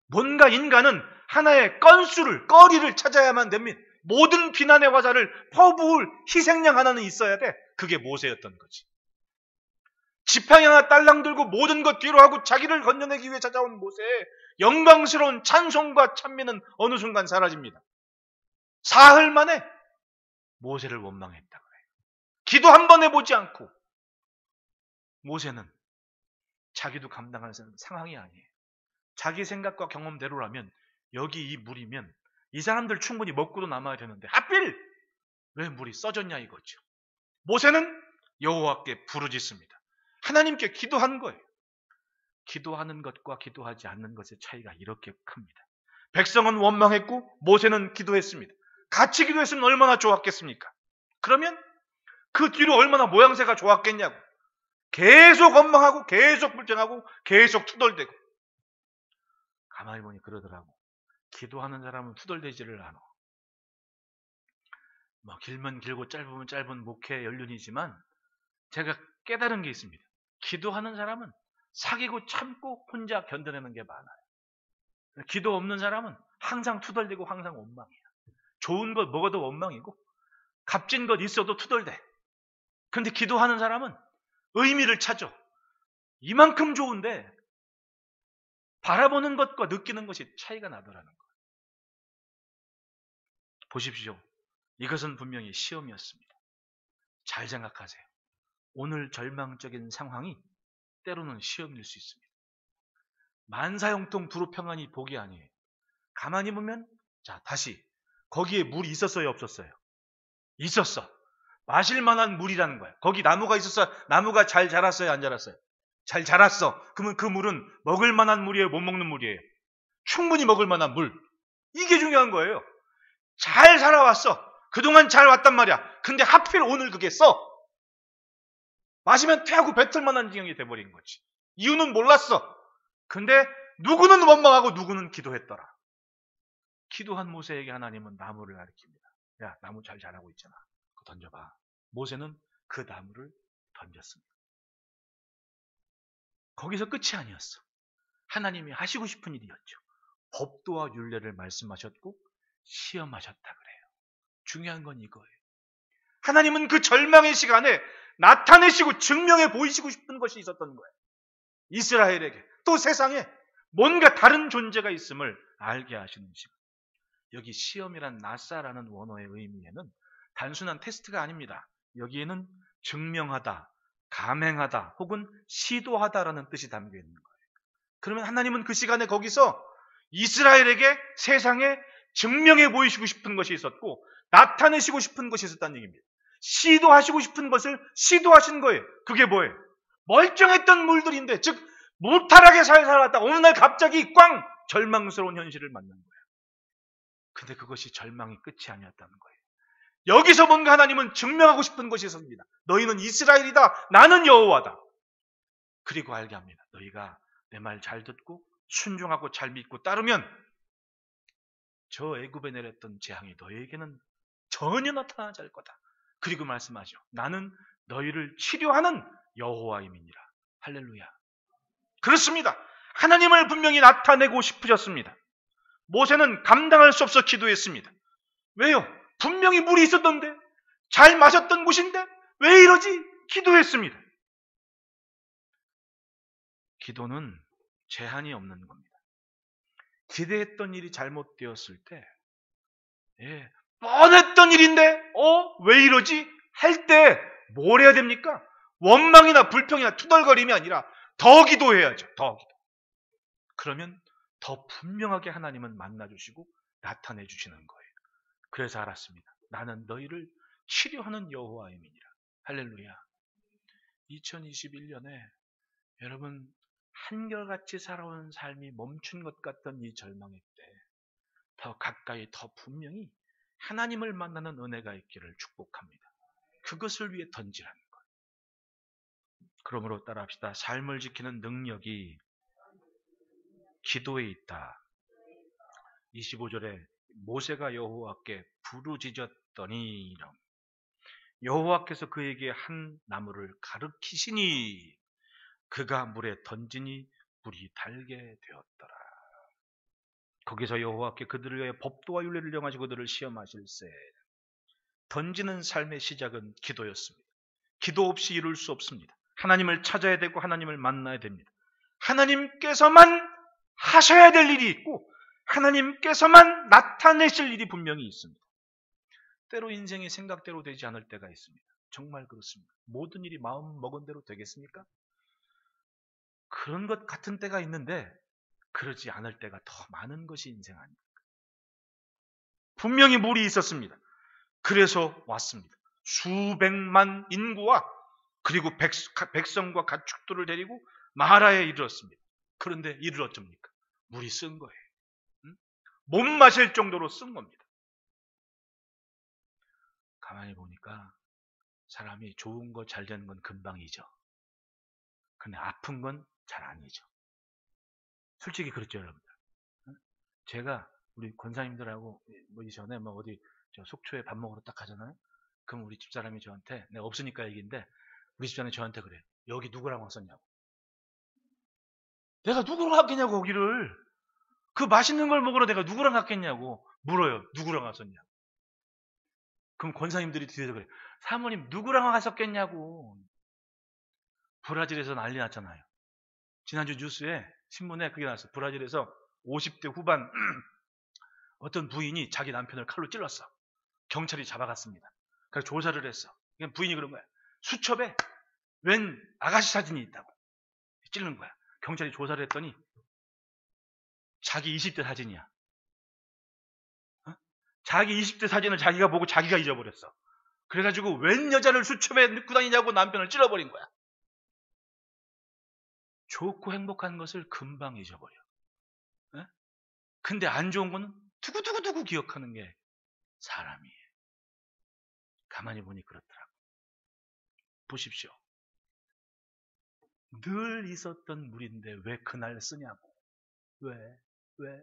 뭔가 인간은 하나의 거리를 찾아야만 됩니다. 모든 비난의 화살을 퍼부을 희생양 하나는 있어야 돼. 그게 모세였던 거지. 지팡이 하나 딸랑 들고 모든 것 뒤로 하고 자기를 건져내기 위해 찾아온 모세의 영광스러운 찬송과 찬미는 어느 순간 사라집니다. 사흘 만에 모세를 원망했다 그래요. 기도 한 번 해보지 않고 모세는 자기도 감당할 상황이 아니에요. 자기 생각과 경험대로라면 여기 이 물이면 이 사람들 충분히 먹고도 남아야 되는데 하필 왜 물이 써졌냐 이거죠. 모세는 여호와께 부르짖습니다. 하나님께 기도한 거예요. 기도하는 것과 기도하지 않는 것의 차이가 이렇게 큽니다. 백성은 원망했고 모세는 기도했습니다. 같이 기도했으면 얼마나 좋았겠습니까? 그러면 그 뒤로 얼마나 모양새가 좋았겠냐고. 계속 원망하고 계속 불평하고 계속 투덜대고. 가만히 보니 그러더라고. 기도하는 사람은 투덜대지를 않아. 뭐 길면 길고 짧으면 짧은 목회 연륜이지만 제가 깨달은 게 있습니다. 기도하는 사람은 사귀고 참고 혼자 견뎌내는 게 많아요. 기도 없는 사람은 항상 투덜대고 항상 원망이에요. 좋은 것 먹어도 원망이고 값진 것 있어도 투덜대. 그런데 기도하는 사람은 의미를 찾아. 이만큼 좋은데 바라보는 것과 느끼는 것이 차이가 나더라는 거예요. 보십시오. 이것은 분명히 시험이었습니다. 잘 생각하세요. 오늘 절망적인 상황이 때로는 시험일 수 있습니다. 만사형통 두루평안이 복이 아니에요. 가만히 보면 자 다시 거기에 물이 있었어요 없었어요? 있었어. 마실 만한 물이라는 거야. 거기 나무가 있었어. 나무가 잘 자랐어요 안 자랐어요? 잘 자랐어. 그러면 그 물은 먹을 만한 물이에요 못 먹는 물이에요? 충분히 먹을 만한 물. 이게 중요한 거예요. 잘 살아왔어. 그동안 잘 왔단 말이야. 근데 하필 오늘 그게 써. 마시면 퇴하고 뱉을 만한 지경이 돼버린 거지. 이유는 몰랐어. 근데 누구는 원망하고 누구는 기도했더라. 기도한 모세에게 하나님은 나무를 가리킵니다. 야, 나무 잘 자라고 있잖아. 그거 던져봐. 모세는 그 나무를 던졌습니다. 거기서 끝이 아니었어. 하나님이 하시고 싶은 일이었죠. 법도와 율례를 말씀하셨고 시험하셨다 그래요. 중요한 건 이거예요. 하나님은 그 절망의 시간에 나타내시고 증명해 보이시고 싶은 것이 있었던 거예요. 이스라엘에게 또 세상에 뭔가 다른 존재가 있음을 알게 하시는 시간. 여기 시험이란 나사라는 원어의 의미에는 단순한 테스트가 아닙니다. 여기에는 증명하다, 감행하다 혹은 시도하다라는 뜻이 담겨 있는 거예요. 그러면 하나님은 그 시간에 거기서 이스라엘에게 세상에 증명해 보이시고 싶은 것이 있었고 나타내시고 싶은 것이 있었다는 얘기입니다. 시도하시고 싶은 것을 시도하신 거예요. 그게 뭐예요? 멀쩡했던 물들인데 즉 무탈하게 잘 살았다. 어느 날 갑자기 꽝! 절망스러운 현실을 만난 거예요. 근데 그것이 절망이 끝이 아니었다는 거예요. 여기서 뭔가 하나님은 증명하고 싶은 것이 있었습니다. 너희는 이스라엘이다. 나는 여호와다. 그리고 알게 합니다. 너희가 내 말 잘 듣고 순종하고 잘 믿고 따르면 저 애굽에 내렸던 재앙이 너희에게는 전혀 나타나지 않을 거다. 그리고 말씀하죠. 나는 너희를 치료하는 여호와임이니라. 할렐루야. 그렇습니다. 하나님을 분명히 나타내고 싶으셨습니다. 모세는 감당할 수 없어 기도했습니다. 왜요? 분명히 물이 있었던데 잘 마셨던 곳인데 왜 이러지? 기도했습니다. 기도는 제한이 없는 겁니다. 기대했던 일이 잘못되었을 때 뻔했던 일인데 왜 이러지? 할 때 뭘 해야 됩니까? 원망이나 불평이나 투덜거림이 아니라 더 기도해야죠. 더 기도. 그러면 더 분명하게 하나님은 만나주시고 나타내주시는 거예요. 그래서 알았습니다. 나는 너희를 치료하는 여호와임이니라. 할렐루야. 2021년에 여러분 한결같이 살아온 삶이 멈춘 것 같던 이 절망의 때 더 가까이 더 분명히 하나님을 만나는 은혜가 있기를 축복합니다. 그것을 위해 던지라는 거예요. 그러므로 따라합시다. 삶을 지키는 능력이 기도에 있다. 25절에 모세가 여호와께 부르짖었더니 여호와께서 그에게 한 나무를 가르치시니 그가 물에 던지니 물이 달게 되었더라. 거기서 여호와께 그들을 위해 법도와 율례를 정하시고 그들을 시험하실세. 던지는 삶의 시작은 기도였습니다. 기도 없이 이룰 수 없습니다. 하나님을 찾아야 되고 하나님을 만나야 됩니다. 하나님께서만 하셔야 될 일이 있고 하나님께서만 나타내실 일이 분명히 있습니다. 때로 인생이 생각대로 되지 않을 때가 있습니다. 정말 그렇습니다. 모든 일이 마음 먹은 대로 되겠습니까? 그런 것 같은 때가 있는데 그러지 않을 때가 더 많은 것이 인생 아닙니까? 분명히 물이 있었습니다. 그래서 왔습니다. 수백만 인구와 그리고 백성과 가축들을 데리고 마하라에 이르렀습니다. 그런데 이를 어쩝니까? 물이 쓴 거예요. 못 마실 정도로 쓴 겁니다. 가만히 보니까 사람이 좋은 거 잘 되는 건 금방 잊어. 근데 아픈 건 잘 안 잊어. 솔직히 그렇죠, 여러분들. 제가 우리 권사님들하고 뭐 이전에 뭐 어디 저 속초에 밥 먹으러 딱 가잖아요. 그럼 우리 집사람이 저한테, 내가 없으니까 얘기인데 우리 집사람이 저한테 그래요. 여기 누구랑 왔었냐고. 내가 누구랑 갔겠냐고, 거기를. 그 맛있는 걸 먹으러 내가 누구랑 갔겠냐고 물어요. 누구랑 왔었냐고. 그럼 권사님들이 뒤에서 그래요. 사모님 누구랑 갔었겠냐고. 브라질에서 난리 났잖아요. 지난주 뉴스에 신문에 그게 나왔어요. 브라질에서 50대 후반 어떤 부인이 자기 남편을 칼로 찔렀어. 경찰이 잡아갔습니다. 그래서 조사를 했어. 부인이 그런 거야. 수첩에 웬 아가씨 사진이 있다고. 찔른 거야. 경찰이 조사를 했더니 자기 20대 사진이야. 자기 20대 사진을 자기가 보고 자기가 잊어버렸어. 그래가지고 웬 여자를 수첩에 넣고 다니냐고 남편을 찔러버린 거야. 좋고 행복한 것을 금방 잊어버려. 근데 안 좋은 거는 두고두고두고 기억하는 게 사람이에요. 가만히 보니 그렇더라고. 보십시오. 늘 있었던 물인데 왜 그날 쓰냐고. 왜?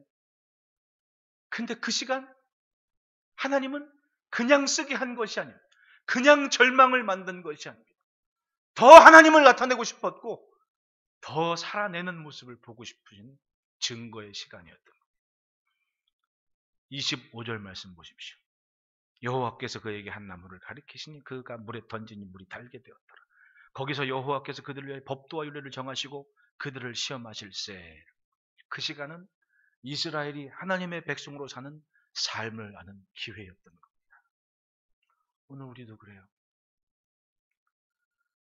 근데 그 시간 하나님은 그냥 쓰게 한 것이 아니에요. 그냥 절망을 만든 것이 아닙니다. 더 하나님을 나타내고 싶었고 더 살아내는 모습을 보고 싶으신 증거의 시간이었던 겁니다. 25절 말씀 보십시오. 여호와께서 그에게 한 나무를 가리키시니 그가 물에 던지니 물이 달게 되었더라. 거기서 여호와께서 그들을 위해 법도와 율례를 정하시고 그들을 시험하실세. 그 시간은 이스라엘이 하나님의 백성으로 사는 삶을 아는 기회였던 겁니다. 오늘 우리도 그래요.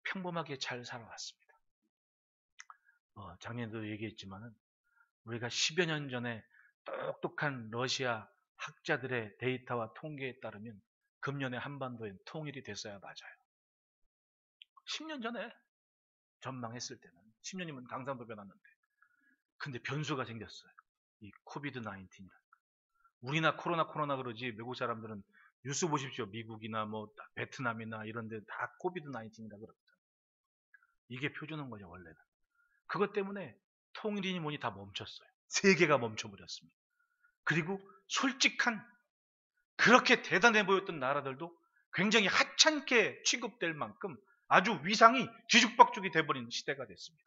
평범하게 잘 살아왔습니다. 작년에도 얘기했지만은 우리가 10여 년 전에 똑똑한 러시아 학자들의 데이터와 통계에 따르면 금년에 한반도엔 통일이 됐어야 맞아요. 10년 전에 전망했을 때는 10년이면 강산도 변했는데 근데 변수가 생겼어요. 이 코비드 19이라. 우리나 코로나 그러지 외국 사람들은 뉴스 보십시오. 미국이나 뭐 베트남이나 이런 데 다 코비드 19이라 그러거든요. 이게 표준인 거죠, 원래는. 그것 때문에 통일이니 뭐니 다 멈췄어요. 세계가 멈춰버렸습니다. 그리고 솔직한 그렇게 대단해 보였던 나라들도 굉장히 하찮게 취급될 만큼 아주 위상이 뒤죽박죽이 돼버린 시대가 됐습니다.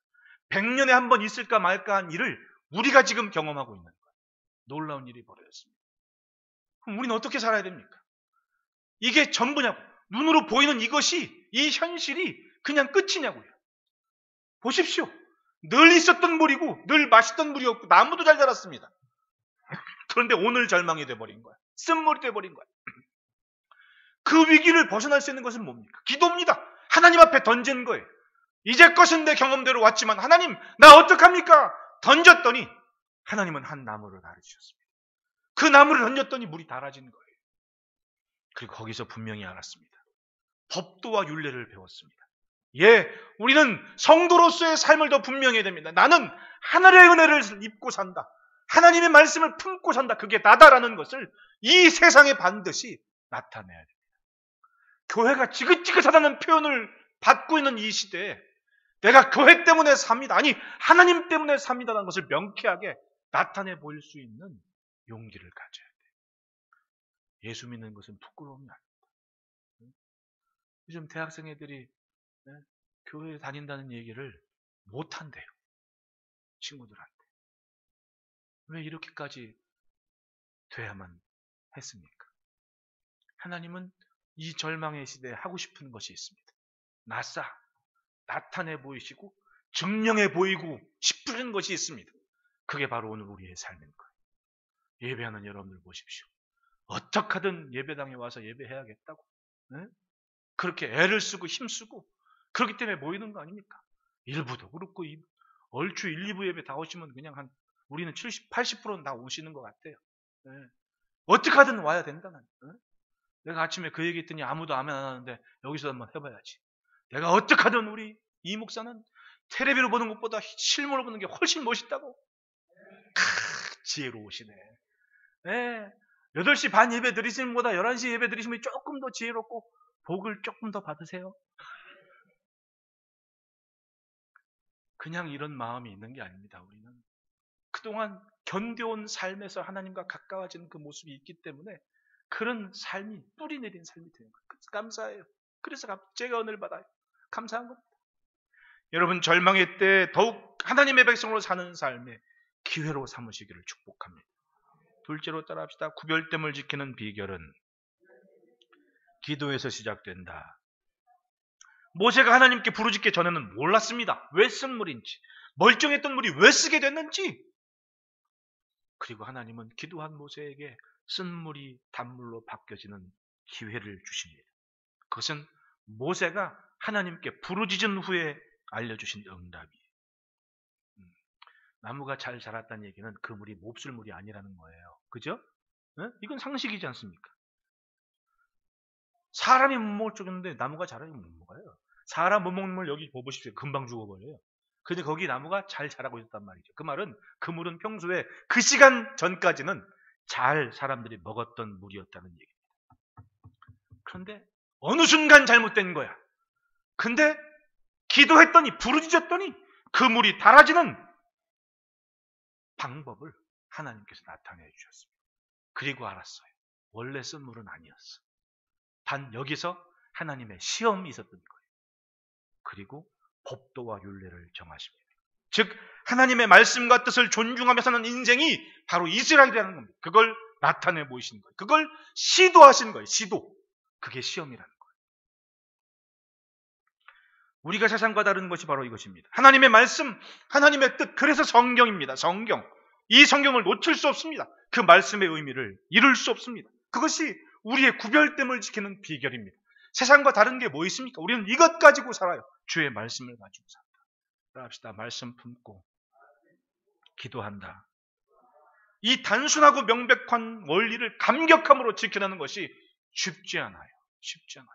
100년에 한 번 있을까 말까 한 일을 우리가 지금 경험하고 있는 거예요. 놀라운 일이 벌어졌습니다. 그럼 우리는 어떻게 살아야 됩니까? 이게 전부냐고. 눈으로 보이는 이것이, 이 현실이 그냥 끝이냐고요. 보십시오. 늘 있었던 물이고 늘 맛있던 물이었고 나무도 잘 자랐습니다. 그런데 오늘 절망이 돼버린 거야. 쓴물이 돼버린 거야. 그 위기를 벗어날 수 있는 것은 뭡니까? 기도입니다. 하나님 앞에 던진 거예요. 이제 것은 내 경험대로 왔지만 하나님 나 어떡합니까? 던졌더니 하나님은 한 나무를 가르치셨습니다. 그 나무를 던졌더니 물이 달아진 거예요. 그리고 거기서 분명히 알았습니다. 법도와 율례를 배웠습니다. 예, 우리는 성도로서의 삶을 더 분명해야 됩니다. 나는 하늘의 은혜를 입고 산다. 하나님의 말씀을 품고 산다. 그게 나다라는 것을 이 세상에 반드시 나타내야 됩니다. 교회가 지긋지긋하다는 표현을 받고 있는 이 시대에 내가 교회 때문에 삽니다. 아니 하나님 때문에 삽니다라는 것을 명쾌하게 나타내 보일 수 있는 용기를 가져야 돼요. 예수 믿는 것은 부끄러움이 아닙니다. 요즘 대학생 애들이 교회에 다닌다는 얘기를 못한대요. 친구들한테. 왜 이렇게까지 돼야만 했습니까? 하나님은 이 절망의 시대에 하고 싶은 것이 있습니다. 나타내 보이시고 증명해 보이고 싶은 것이 있습니다. 그게 바로 오늘 우리의 삶인 거예요. 예배하는 여러분들 보십시오. 어떻게 하든 예배당에 와서 예배해야겠다고 그렇게 애를 쓰고 힘쓰고 그렇기 때문에 모이는 거 아닙니까? 일부도 그렇고 얼추 1, 2부 예배 다 오시면 그냥 우리는 70, 80%는 다 오시는 것 같아요. 어떻게 하든 와야 된다는. 내가 아침에 그 얘기 했더니 아무도 아멘 안 하는데 여기서 한번 해봐야지. 내가 어떡하든 우리 이 목사는 텔레비로 보는 것보다 실물로 보는 게 훨씬 멋있다고. 지혜로우시네. 네. 8시 반 예배 드리시는 것보다 11시 예배 드리시면 조금 더 지혜롭고 복을 조금 더 받으세요. 그냥 이런 마음이 있는 게 아닙니다. 우리는 그동안 견뎌온 삶에서 하나님과 가까워지는 그 모습이 있기 때문에 그런 삶이 뿌리 내린 삶이 되는 거예요. 감사해요. 그래서 제가 은혜를 받아요. 감사한 겁니다. 여러분 절망의 때 더욱 하나님의 백성으로 사는 삶에 기회로 삼으시기를 축복합니다. 둘째로 따라합시다. 구별됨을 지키는 비결은 기도에서 시작된다. 모세가 하나님께 부르짖기 전에는 몰랐습니다. 왜 쓴 물인지, 멀쩡했던 물이 왜 쓰게 됐는지. 그리고 하나님은 기도한 모세에게 쓴 물이 단물로 바뀌어지는 기회를 주십니다. 그것은 모세가 하나님께 부르짖은 후에 알려주신 응답이에요. 나무가 잘 자랐다는 얘기는 그 물이 몹쓸 물이 아니라는 거예요. 그죠? 네? 이건 상식이지 않습니까? 사람이 못 먹을 쪽인데 나무가 자라면 못 먹어요. 사람 못 먹는 물 여기 보십시오. 금방 죽어버려요. 근데 거기 나무가 잘 자라고 있었단 말이죠. 그 말은 그 물은 평소에 그 시간 전까지는 잘 사람들이 먹었던 물이었다는 얘기입니다. 그런데 어느 순간 잘못된 거야. 근데 기도했더니 부르짖었더니 그 물이 달아지는 방법을 하나님께서 나타내 주셨습니다. 그리고 알았어요. 원래 쓴 물은 아니었어. 단 여기서 하나님의 시험이 있었던 거예요. 그리고 법도와 율례를 정하십니다. 즉 하나님의 말씀과 뜻을 존중하며 사는 인생이 바로 이스라엘이라는 겁니다. 그걸 나타내 보이신 거예요. 그걸 시도하신 거예요. 시도. 그게 시험이라는 거예요. 우리가 세상과 다른 것이 바로 이것입니다. 하나님의 말씀, 하나님의 뜻, 그래서 성경입니다. 성경. 이 성경을 놓칠 수 없습니다. 그 말씀의 의미를 잃을 수 없습니다. 그것이 우리의 구별됨을 지키는 비결입니다. 세상과 다른 게 뭐 있습니까? 우리는 이것 가지고 살아요. 주의 말씀을 가지고 산다. 따라합시다. 말씀 품고 기도한다. 이 단순하고 명백한 원리를 감격함으로 지켜내는 것이 쉽지 않아요. 쉽지 않아요.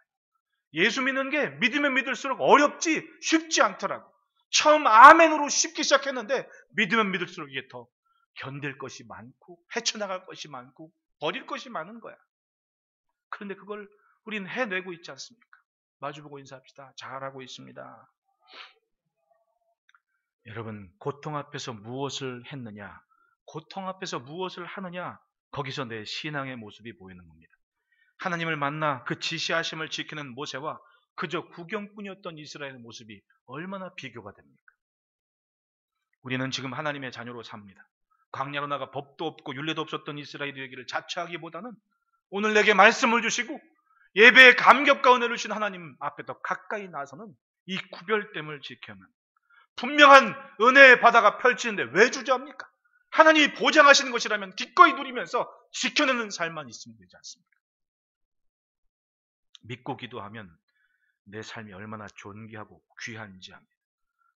예수 믿는 게 믿으면 믿을수록 어렵지 쉽지 않더라고. 처음 아멘으로 쉽게 시작했는데 믿으면 믿을수록 이게 더 견딜 것이 많고 헤쳐나갈 것이 많고 버릴 것이 많은 거야. 그런데 그걸 우리는 해내고 있지 않습니까? 마주보고 인사합시다. 잘하고 있습니다. 여러분, 고통 앞에서 무엇을 했느냐? 고통 앞에서 무엇을 하느냐? 거기서 내 신앙의 모습이 보이는 겁니다. 하나님을 만나 그 지시하심을 지키는 모세와 그저 구경꾼이었던 이스라엘의 모습이 얼마나 비교가 됩니까? 우리는 지금 하나님의 자녀로 삽니다. 광야로 나가 법도 없고 율례도 없었던 이스라엘이 되기를 자처하기보다는 오늘 내게 말씀을 주시고 예배의 감격과 은혜를 주신 하나님 앞에 더 가까이 나서는 이 구별됨을 지켜면 분명한 은혜의 바다가 펼치는데 왜 주저합니까? 하나님이 보장하시는 것이라면 기꺼이 누리면서 지켜내는 삶만 있으면 되지 않습니까? 믿고 기도하면 내 삶이 얼마나 존귀하고 귀한지 합니다.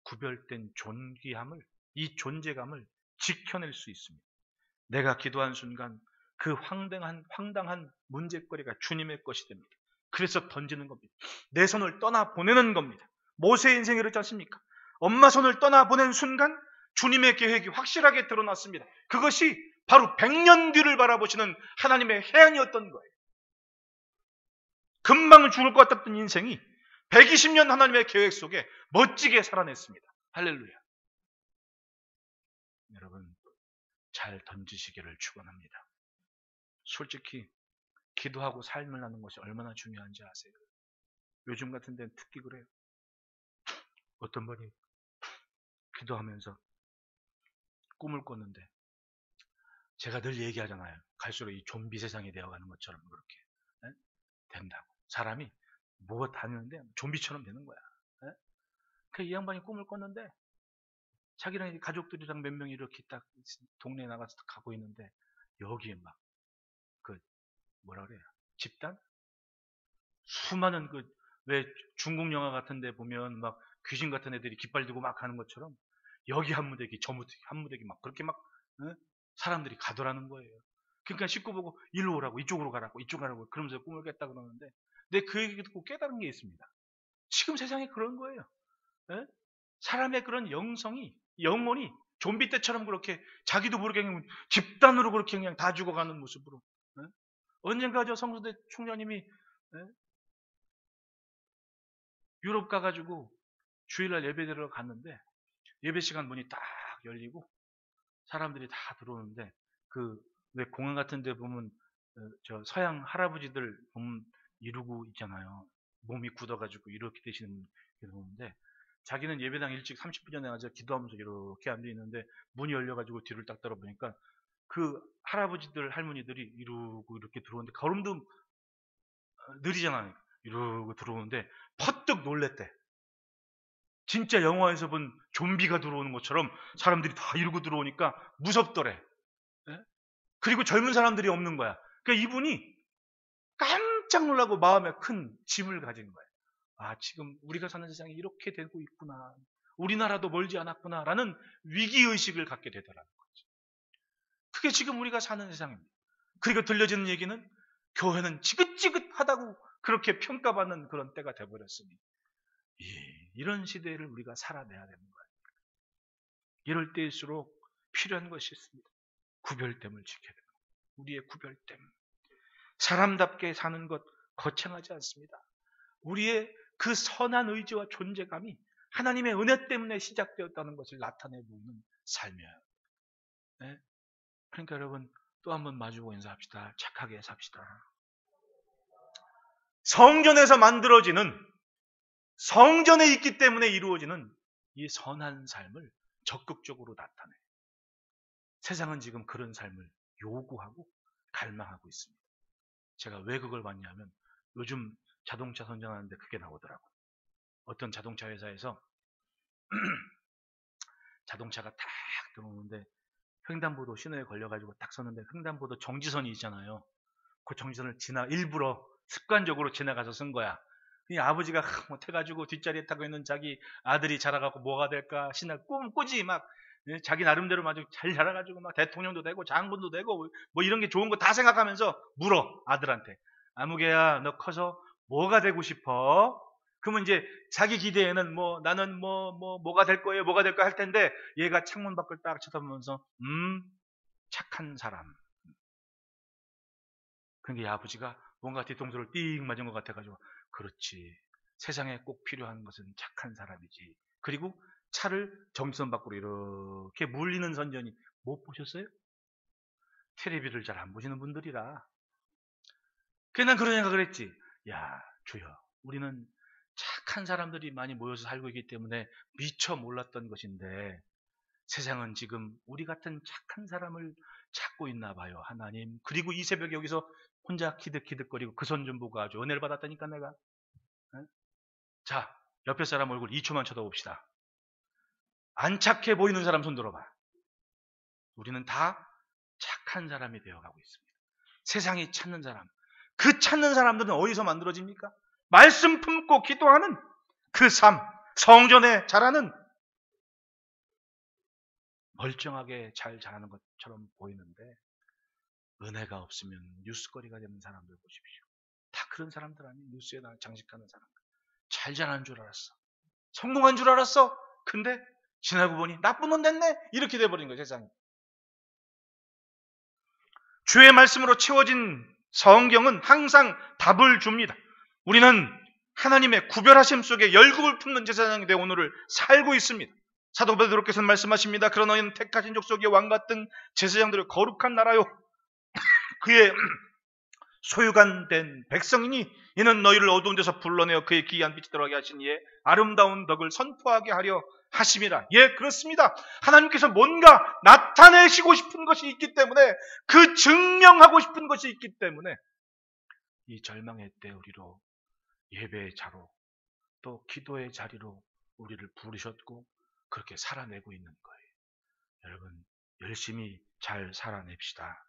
구별된 존귀함을, 이 존재감을 지켜낼 수 있습니다. 내가 기도한 순간 그 황당한 문제거리가 주님의 것이 됩니다. 그래서 던지는 겁니다. 내 손을 떠나 보내는 겁니다. 모세의 인생이 그렇지 않습니까? 엄마 손을 떠나 보낸 순간 주님의 계획이 확실하게 드러났습니다. 그것이 바로 100년 뒤를 바라보시는 하나님의 해안이었던 거예요. 금방 죽을 것 같았던 인생이 120년 하나님의 계획 속에 멋지게 살아냈습니다. 할렐루야. 여러분, 잘 던지시기를 축원합니다. 솔직히 기도하고 삶을 하는 것이 얼마나 중요한지 아세요? 요즘 같은 데는 특히 그래요. 어떤 분이 기도하면서 꿈을 꿨는데 제가 늘 얘기하잖아요. 갈수록 이 좀비 세상이 되어가는 것처럼 그렇게 된다고. 사람이 뭐가 다니는데 좀비처럼 되는 거야. 그 이 양반이 꿈을 꿨는데 자기랑 가족들이랑 몇 명이 이렇게 딱 동네에 나가서 가고 있는데 여기에 막 그 뭐라 그래요? 집단? 수많은 그 왜 중국 영화 같은 데 보면 막 귀신 같은 애들이 깃발 들고 막 하는 것처럼 여기 한 무대기 저 무대기 한 무대기 막 그렇게 막 사람들이 가더라는 거예요. 그러니까 식구 보고 일로 오라고 이쪽으로 가라고 이쪽 가라고 그러면서 꿈을 깼다 그러는데 근데 그 얘기 듣고 깨달은 게 있습니다. 지금 세상에 그런 거예요. 예? 사람의 그런 영성이, 영혼이 좀비 때처럼 그렇게 자기도 모르게 그냥 집단으로 그렇게 그냥 다 죽어가는 모습으로. 예? 언젠가 저 성수대 총장님이 유럽 가가지고 주일날 예배 드리러 갔는데 예배 시간 문이 딱 열리고 사람들이 다 들어오는데 그 왜 공항 같은 데 보면 저 서양 할아버지들 보면 이러고 있잖아요. 몸이 굳어가지고 이렇게 되시는 분들 보는데 자기는 예배당 일찍 30분 전에 와서 기도하면서 이렇게 앉아 있는데 문이 열려가지고 뒤를 딱 돌아보니까 그 할아버지들 할머니들이 이러고 이렇게 들어오는데 걸음도 느리잖아요. 이러고 들어오는데 퍼뜩 놀랬대. 진짜 영화에서 본 좀비가 들어오는 것처럼 사람들이 다 이러고 들어오니까 무섭더래. 예? 그리고 젊은 사람들이 없는 거야. 그러니까 이분이 깜짝 놀라고 마음에 큰 짐을 가진 거예요. 아, 지금 우리가 사는 세상이 이렇게 되고 있구나. 우리나라도 멀지 않았구나라는 위기의식을 갖게 되더라는 거죠. 그게 지금 우리가 사는 세상입니다. 그리고 들려지는 얘기는 교회는 지긋지긋하다고 그렇게 평가받는 그런 때가 돼버렸으니 이런 시대를 우리가 살아내야 되는 거예요. 이럴 때일수록 필요한 것이 있습니다. 구별됨을 지켜야 돼요. 우리의 구별됨. 사람답게 사는 것 거창하지 않습니다. 우리의 그 선한 의지와 존재감이 하나님의 은혜 때문에 시작되었다는 것을 나타내 보이는 삶이에요. 네? 그러니까 여러분 또 한번 마주보고 인사합시다. 착하게 삽시다. 성전에서 만들어지는 성전에 있기 때문에 이루어지는 이 선한 삶을 적극적으로 나타내. 세상은 지금 그런 삶을 요구하고 갈망하고 있습니다. 제가 왜 그걸 봤냐면 요즘 자동차 선전하는데 그게 나오더라고요. 어떤 자동차 회사에서 자동차가 딱 들어오는데 횡단보도 신호에 걸려가지고 딱 섰는데 횡단보도 정지선이 있잖아요. 그 정지선을 일부러 습관적으로 지나가서 쓴 거야. 이 아버지가 못해가지고 뒷자리에 타고 있는 자기 아들이 자라가고 뭐가 될까 신날 꾸지 막 자기 나름대로 아주 잘 자라가지고 막 대통령도 되고 장군도 되고 뭐 이런 게 좋은 거 다 생각하면서 물어 아들한테. 아무개야 너 커서 뭐가 되고 싶어? 그러면 이제 자기 기대에는 나는 뭐가 될 거예요 뭐가 될 거야 할 텐데 얘가 창문 밖을 딱 쳐다보면서 착한 사람. 그러니까 이 아버지가 뭔가 뒤통수를 띵 맞은 것 같아가지고 그렇지 세상에 꼭 필요한 것은 착한 사람이지. 그리고 차를 정지선 밖으로 이렇게 물리는 선전이 못 보셨어요? 텔레비를 잘 안 보시는 분들이라. 그래서 난 그런 생각을 했지. 야 주여 우리는 착한 사람들이 많이 모여서 살고 있기 때문에 미처 몰랐던 것인데 세상은 지금 우리 같은 착한 사람을 찾고 있나 봐요 하나님. 그리고 이 새벽에 여기서 혼자 키득키득거리고 그 손 좀 보고 아주 은혜를 받았다니까 내가. 에? 자 옆에 사람 얼굴 2초만 쳐다봅시다. 안 착해 보이는 사람 손 들어봐. 우리는 다 착한 사람이 되어가고 있습니다. 세상이 찾는 사람. 그 찾는 사람들은 어디서 만들어집니까? 말씀 품고 기도하는 그 삶, 성전에 자라는 멀쩡하게 잘 자라는 것처럼 보이는데 은혜가 없으면 뉴스거리가 되는 사람들 보십시오. 다 그런 사람들 아니에요. 뉴스에 장식하는 사람들. 잘 자라는 줄 알았어. 성공한 줄 알았어. 근데 지나고 보니 나쁜 놈 됐네. 이렇게 돼버린 거예요. 세상이. 주의 말씀으로 채워진 성경은 항상 답을 줍니다. 우리는 하나님의 구별하심 속에 열국을 품는 제사장이 되어 오늘을 살고 있습니다. 사도 베드로께서는 말씀하십니다. 그러나 너희는 택하신 족속의 왕 같은 제사장들을 거룩한 나라요 그의 소유관 된 백성이니 이는 너희를 어두운 데서 불러내어 그의 기이한 빛이 들어가게 하신 이의 아름다운 덕을 선포하게 하려 하심이라. 예, 그렇습니다. 하나님께서 뭔가 나타내시고 싶은 것이 있기 때문에 그 증명하고 싶은 것이 있기 때문에 이 절망의 때 우리로 예배의 자로 또 기도의 자리로 우리를 부르셨고 그렇게 살아내고 있는 거예요. 여러분 열심히 잘 살아냅시다.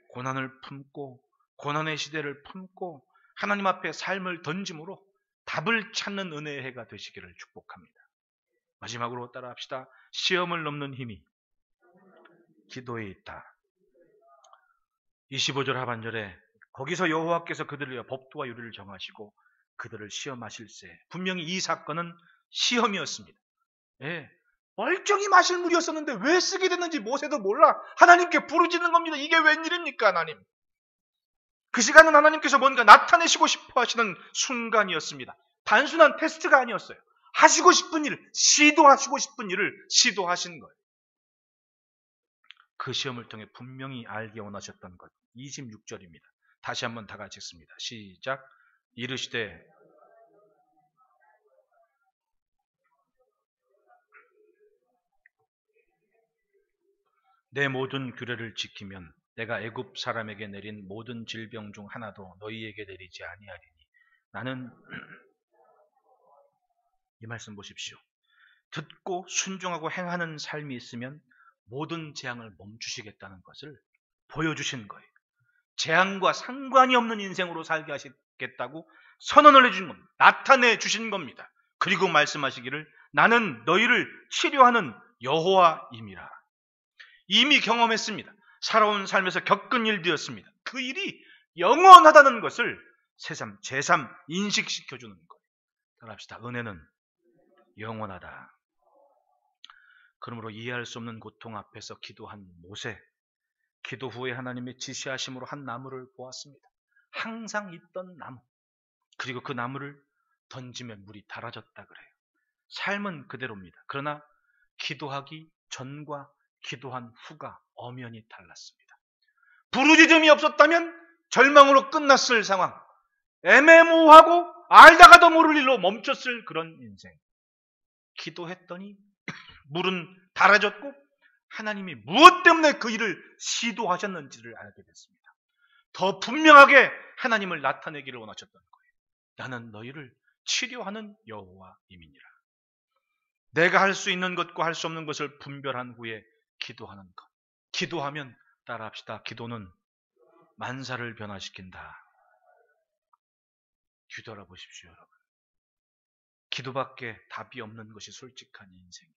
고난을 품고 고난의 시대를 품고 하나님 앞에 삶을 던짐으로 답을 찾는 은혜의 해가 되시기를 축복합니다. 마지막으로 따라합시다. 시험을 넘는 힘이 기도에 있다. 25절 하반절에 거기서 여호와께서 그들을 위하여 법도와 유리를 정하시고 그들을 시험하실세. 분명히 이 사건은 시험이었습니다. 예, 멀쩡히 마실 물이었었는데 왜 쓰게 됐는지 모세도 몰라 하나님께 부르짖는 겁니다. 이게 웬일입니까 하나님? 그 시간은 하나님께서 뭔가 나타내시고 싶어 하시는 순간이었습니다. 단순한 테스트가 아니었어요. 하시고 싶은 일, 시도하시고 싶은 일을 시도하신 거예요. 그 시험을 통해 분명히 알게 원하셨던 것. 26절입니다. 다시 한번 다 같이 읽습니다. 시작. 이르시되 내 모든 규례를 지키면 내가 애굽 사람에게 내린 모든 질병 중 하나도 너희에게 내리지 아니하리니 나는 이 말씀 보십시오. 듣고 순종하고 행하는 삶이 있으면 모든 재앙을 멈추시겠다는 것을 보여주신 거예요. 재앙과 상관이 없는 인생으로 살게 하시겠다고 선언을 해주신 겁니다. 나타내 주신 겁니다. 그리고 말씀하시기를 나는 너희를 치료하는 여호와임이라. 이미 경험했습니다. 살아온 삶에서 겪은 일들이었습니다. 그 일이 영원하다는 것을 새삼 제삼 인식시켜주는 거예요. 따라합시다. 은혜는 영원하다. 그러므로 이해할 수 없는 고통 앞에서 기도한 모세, 기도 후에 하나님의 지시하심으로 한 나무를 보았습니다. 항상 있던 나무. 그리고 그 나무를 던지면 물이 달아졌다 그래요. 삶은 그대로입니다. 그러나 기도하기 전과 기도한 후가 엄연히 달랐습니다. 부르짖음이 없었다면 절망으로 끝났을 상황. 애매모호하고 알다가도 모를 일로 멈췄을 그런 인생. 기도했더니 물은 달아졌고 하나님이 무엇 때문에 그 일을 시도하셨는지를 알게 됐습니다. 더 분명하게 하나님을 나타내기를 원하셨던 거예요. 나는 너희를 치료하는 여호와임이니라. 내가 할 수 있는 것과 할 수 없는 것을 분별한 후에 기도하는 것. 기도하면 따라합시다. 기도는 만사를 변화시킨다. 뒤돌아 보십시오, 여러분. 기도밖에 답이 없는 것이 솔직한 인생이에요.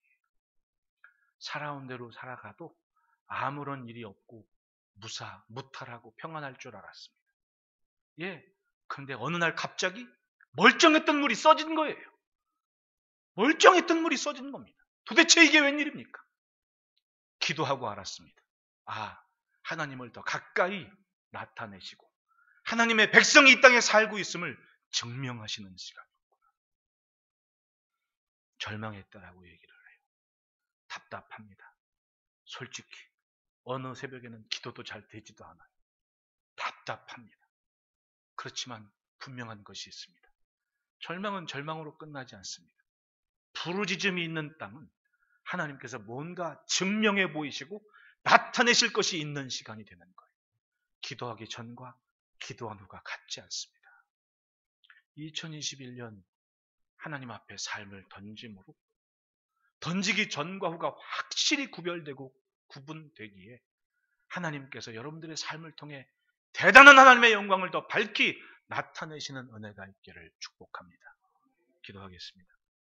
살아온 대로 살아가도 아무런 일이 없고 무탈하고 평안할 줄 알았습니다. 예, 그런데 어느 날 갑자기 멀쩡했던 물이 써진 거예요. 멀쩡했던 물이 써진 겁니다. 도대체 이게 웬일입니까? 기도하고 알았습니다. 아, 하나님을 더 가까이 나타내시고 하나님의 백성이 이 땅에 살고 있음을 증명하시는 시간이었구나. 절망했다라고 얘기를 해요. 답답합니다. 솔직히 어느 새벽에는 기도도 잘 되지도 않아요. 답답합니다. 그렇지만 분명한 것이 있습니다. 절망은 절망으로 끝나지 않습니다. 부르짖음이 있는 땅은 하나님께서 뭔가 증명해 보이시고 나타내실 것이 있는 시간이 되는 거예요. 기도하기 전과 기도한 후가 같지 않습니다. 2021년 하나님 앞에 삶을 던짐으로 던지기 전과 후가 확실히 구별되고 구분되기에 하나님께서 여러분들의 삶을 통해 대단한 하나님의 영광을 더 밝히 나타내시는 은혜가 있기를 축복합니다. 기도하겠습니다.